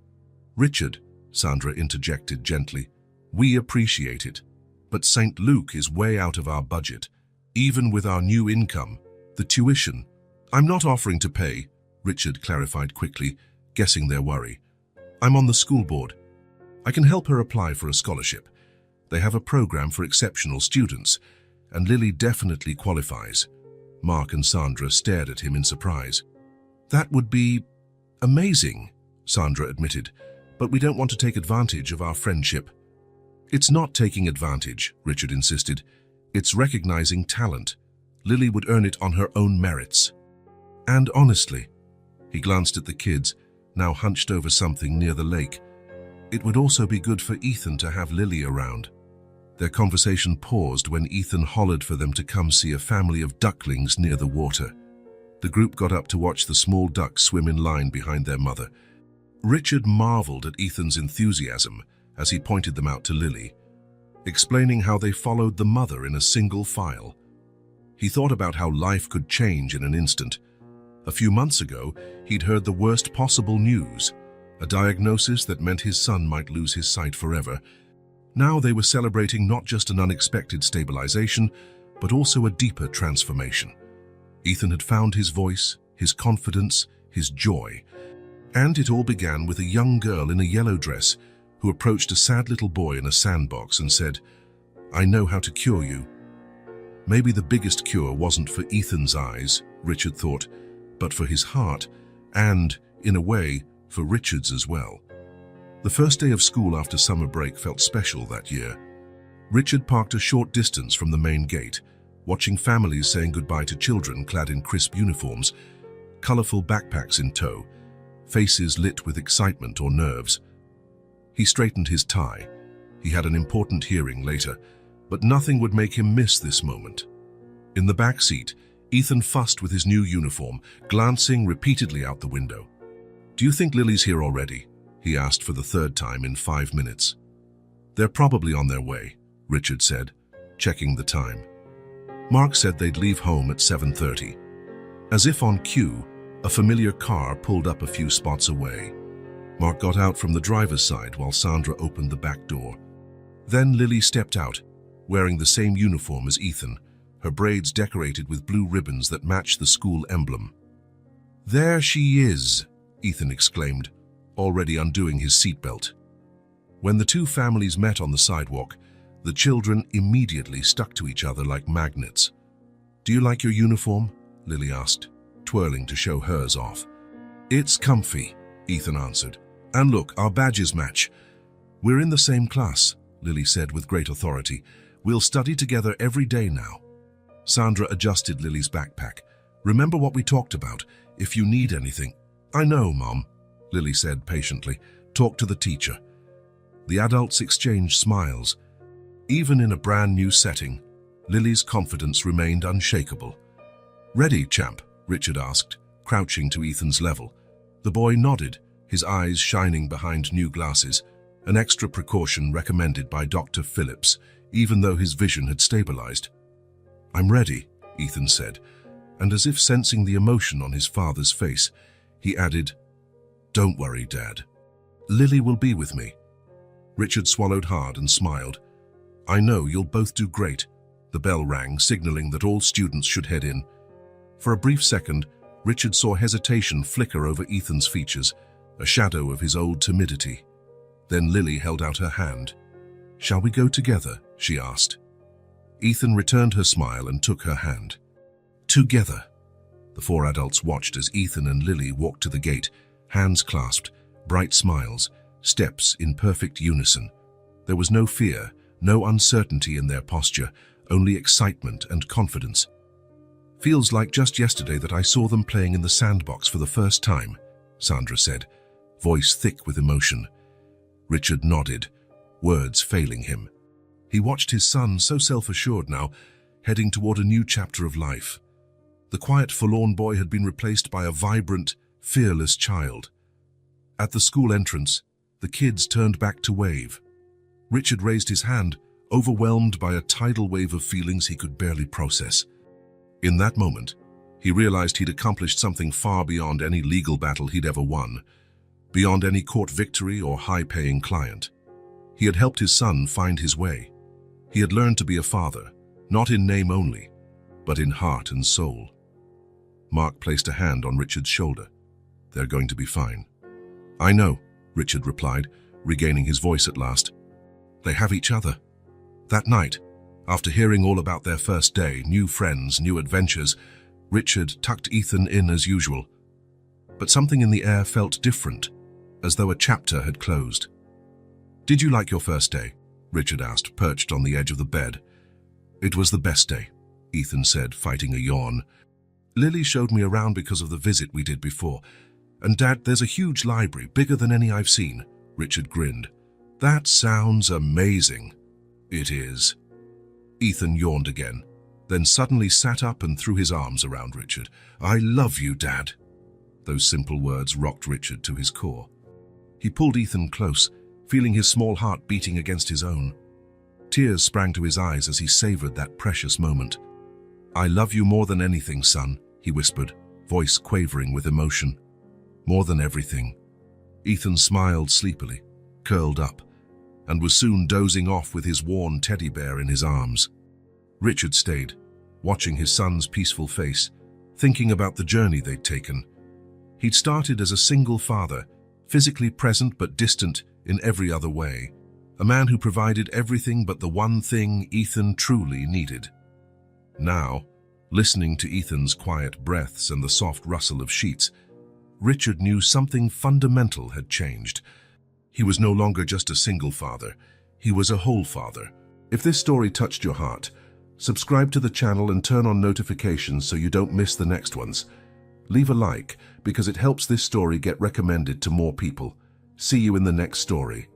"Richard," Sandra interjected gently, "we appreciate it, but St. Luke is way out of our budget. Even with our new income, the tuition—" "I'm not offering to pay," Richard clarified quickly, guessing their worry. "I'm on the school board. I can help her apply for a scholarship. They have a program for exceptional students, and Lily definitely qualifies." Mark and Sandra stared at him in surprise. "That would be amazing," Sandra admitted, "but we don't want to take advantage of our friendship." "It's not taking advantage," Richard insisted. "It's recognizing talent. Lily would earn it on her own merits. And honestly," he glanced at the kids, now hunched over something near the lake, "it would also be good for Ethan to have Lily around." Their conversation paused when Ethan hollered for them to come see a family of ducklings near the water. The group got up to watch the small ducks swim in line behind their mother. Richard marveled at Ethan's enthusiasm as he pointed them out to Lily, explaining how they followed the mother in a single file. He thought about how life could change in an instant. A few months ago, he'd heard the worst possible news, a diagnosis that meant his son might lose his sight forever. Now they were celebrating not just an unexpected stabilization, but also a deeper transformation. Ethan had found his voice, his confidence, his joy. And it all began with a young girl in a yellow dress who approached a sad little boy in a sandbox and said, "I know how to cure you." Maybe the biggest cure wasn't for Ethan's eyes, Richard thought, but for his heart, and, in a way, for Richard's as well. The first day of school after summer break felt special that year. Richard parked a short distance from the main gate, watching families saying goodbye to children clad in crisp uniforms, colorful backpacks in tow, faces lit with excitement or nerves. He straightened his tie. He had an important hearing later, but nothing would make him miss this moment. In the back seat, Ethan fussed with his new uniform, glancing repeatedly out the window. "Do you think Lily's here already?" he asked for the third time in 5 minutes. "They're probably on their way," Richard said, checking the time. Mark said they'd leave home at 7:30. As if on cue, a familiar car pulled up a few spots away. Mark got out from the driver's side while Sandra opened the back door. Then Lily stepped out, wearing the same uniform as Ethan, her braids decorated with blue ribbons that matched the school emblem. "There she is," Ethan exclaimed, already undoing his seatbelt. When the two families met on the sidewalk, the children immediately stuck to each other like magnets. "Do you like your uniform?" Lily asked, twirling to show hers off. "It's comfy," Ethan answered. "And look, our badges match." "We're in the same class," Lily said with great authority. "We'll study together every day now." Sandra adjusted Lily's backpack. "Remember what we talked about, if you need anything." "I know, Mom," Lily said patiently. "Talk to the teacher." The adults exchanged smiles. Even in a brand new setting, Lily's confidence remained unshakable. "Ready, champ?" Richard asked, crouching to Ethan's level. The boy nodded, his eyes shining behind new glasses, an extra precaution recommended by Dr. Phillips, even though his vision had stabilized. "I'm ready," Ethan said, and as if sensing the emotion on his father's face, he added, "Don't worry, Dad. Lily will be with me." Richard swallowed hard and smiled. "I know you'll both do great." The bell rang, signaling that all students should head in. For a brief second, Richard saw hesitation flicker over Ethan's features, a shadow of his old timidity. Then Lily held out her hand. "Shall we go together?" she asked. Ethan returned her smile and took her hand. Together. The four adults watched as Ethan and Lily walked to the gate, hands clasped, bright smiles, steps in perfect unison. There was no fear, no uncertainty in their posture, only excitement and confidence. "Feels like just yesterday that I saw them playing in the sandbox for the first time," Sandra said, voice thick with emotion. Richard nodded, words failing him. He watched his son, so self-assured now, heading toward a new chapter of life. The quiet, forlorn boy had been replaced by a vibrant, fearless child. At the school entrance, the kids turned back to wave. Richard raised his hand, overwhelmed by a tidal wave of feelings he could barely process. In that moment, he realized he'd accomplished something far beyond any legal battle he'd ever won, beyond any court victory or high-paying client. He had helped his son find his way. He had learned to be a father, not in name only, but in heart and soul. Mark placed a hand on Richard's shoulder. "They're going to be fine." "I know," Richard replied, regaining his voice at last. "They have each other." That night, after hearing all about their first day, new friends, new adventures, Richard tucked Ethan in as usual. But something in the air felt different, as though a chapter had closed. "Did you like your first day?" Richard asked, perched on the edge of the bed. "It was the best day," Ethan said, fighting a yawn. "Lily showed me around because of the visit we did before. And Dad, there's a huge library, bigger than any I've seen." Richard grinned. "That sounds amazing." "It is." Ethan yawned again, then suddenly sat up and threw his arms around Richard. "I love you, Dad." Those simple words rocked Richard to his core. He pulled Ethan close, feeling his small heart beating against his own. Tears sprang to his eyes as he savored that precious moment. "I love you more than anything, son," he whispered, voice quavering with emotion. "More than everything." Ethan smiled sleepily, curled up, and was soon dozing off with his worn teddy bear in his arms. Richard stayed, watching his son's peaceful face, thinking about the journey they'd taken. He'd started as a single father, physically present but distant in every other way, a man who provided everything but the one thing Ethan truly needed. Now, listening to Ethan's quiet breaths and the soft rustle of sheets, Richard knew something fundamental had changed. He was no longer just a single father, he was a whole father. If this story touched your heart, subscribe to the channel and turn on notifications so you don't miss the next ones. Leave a like, because it helps this story get recommended to more people. See you in the next story.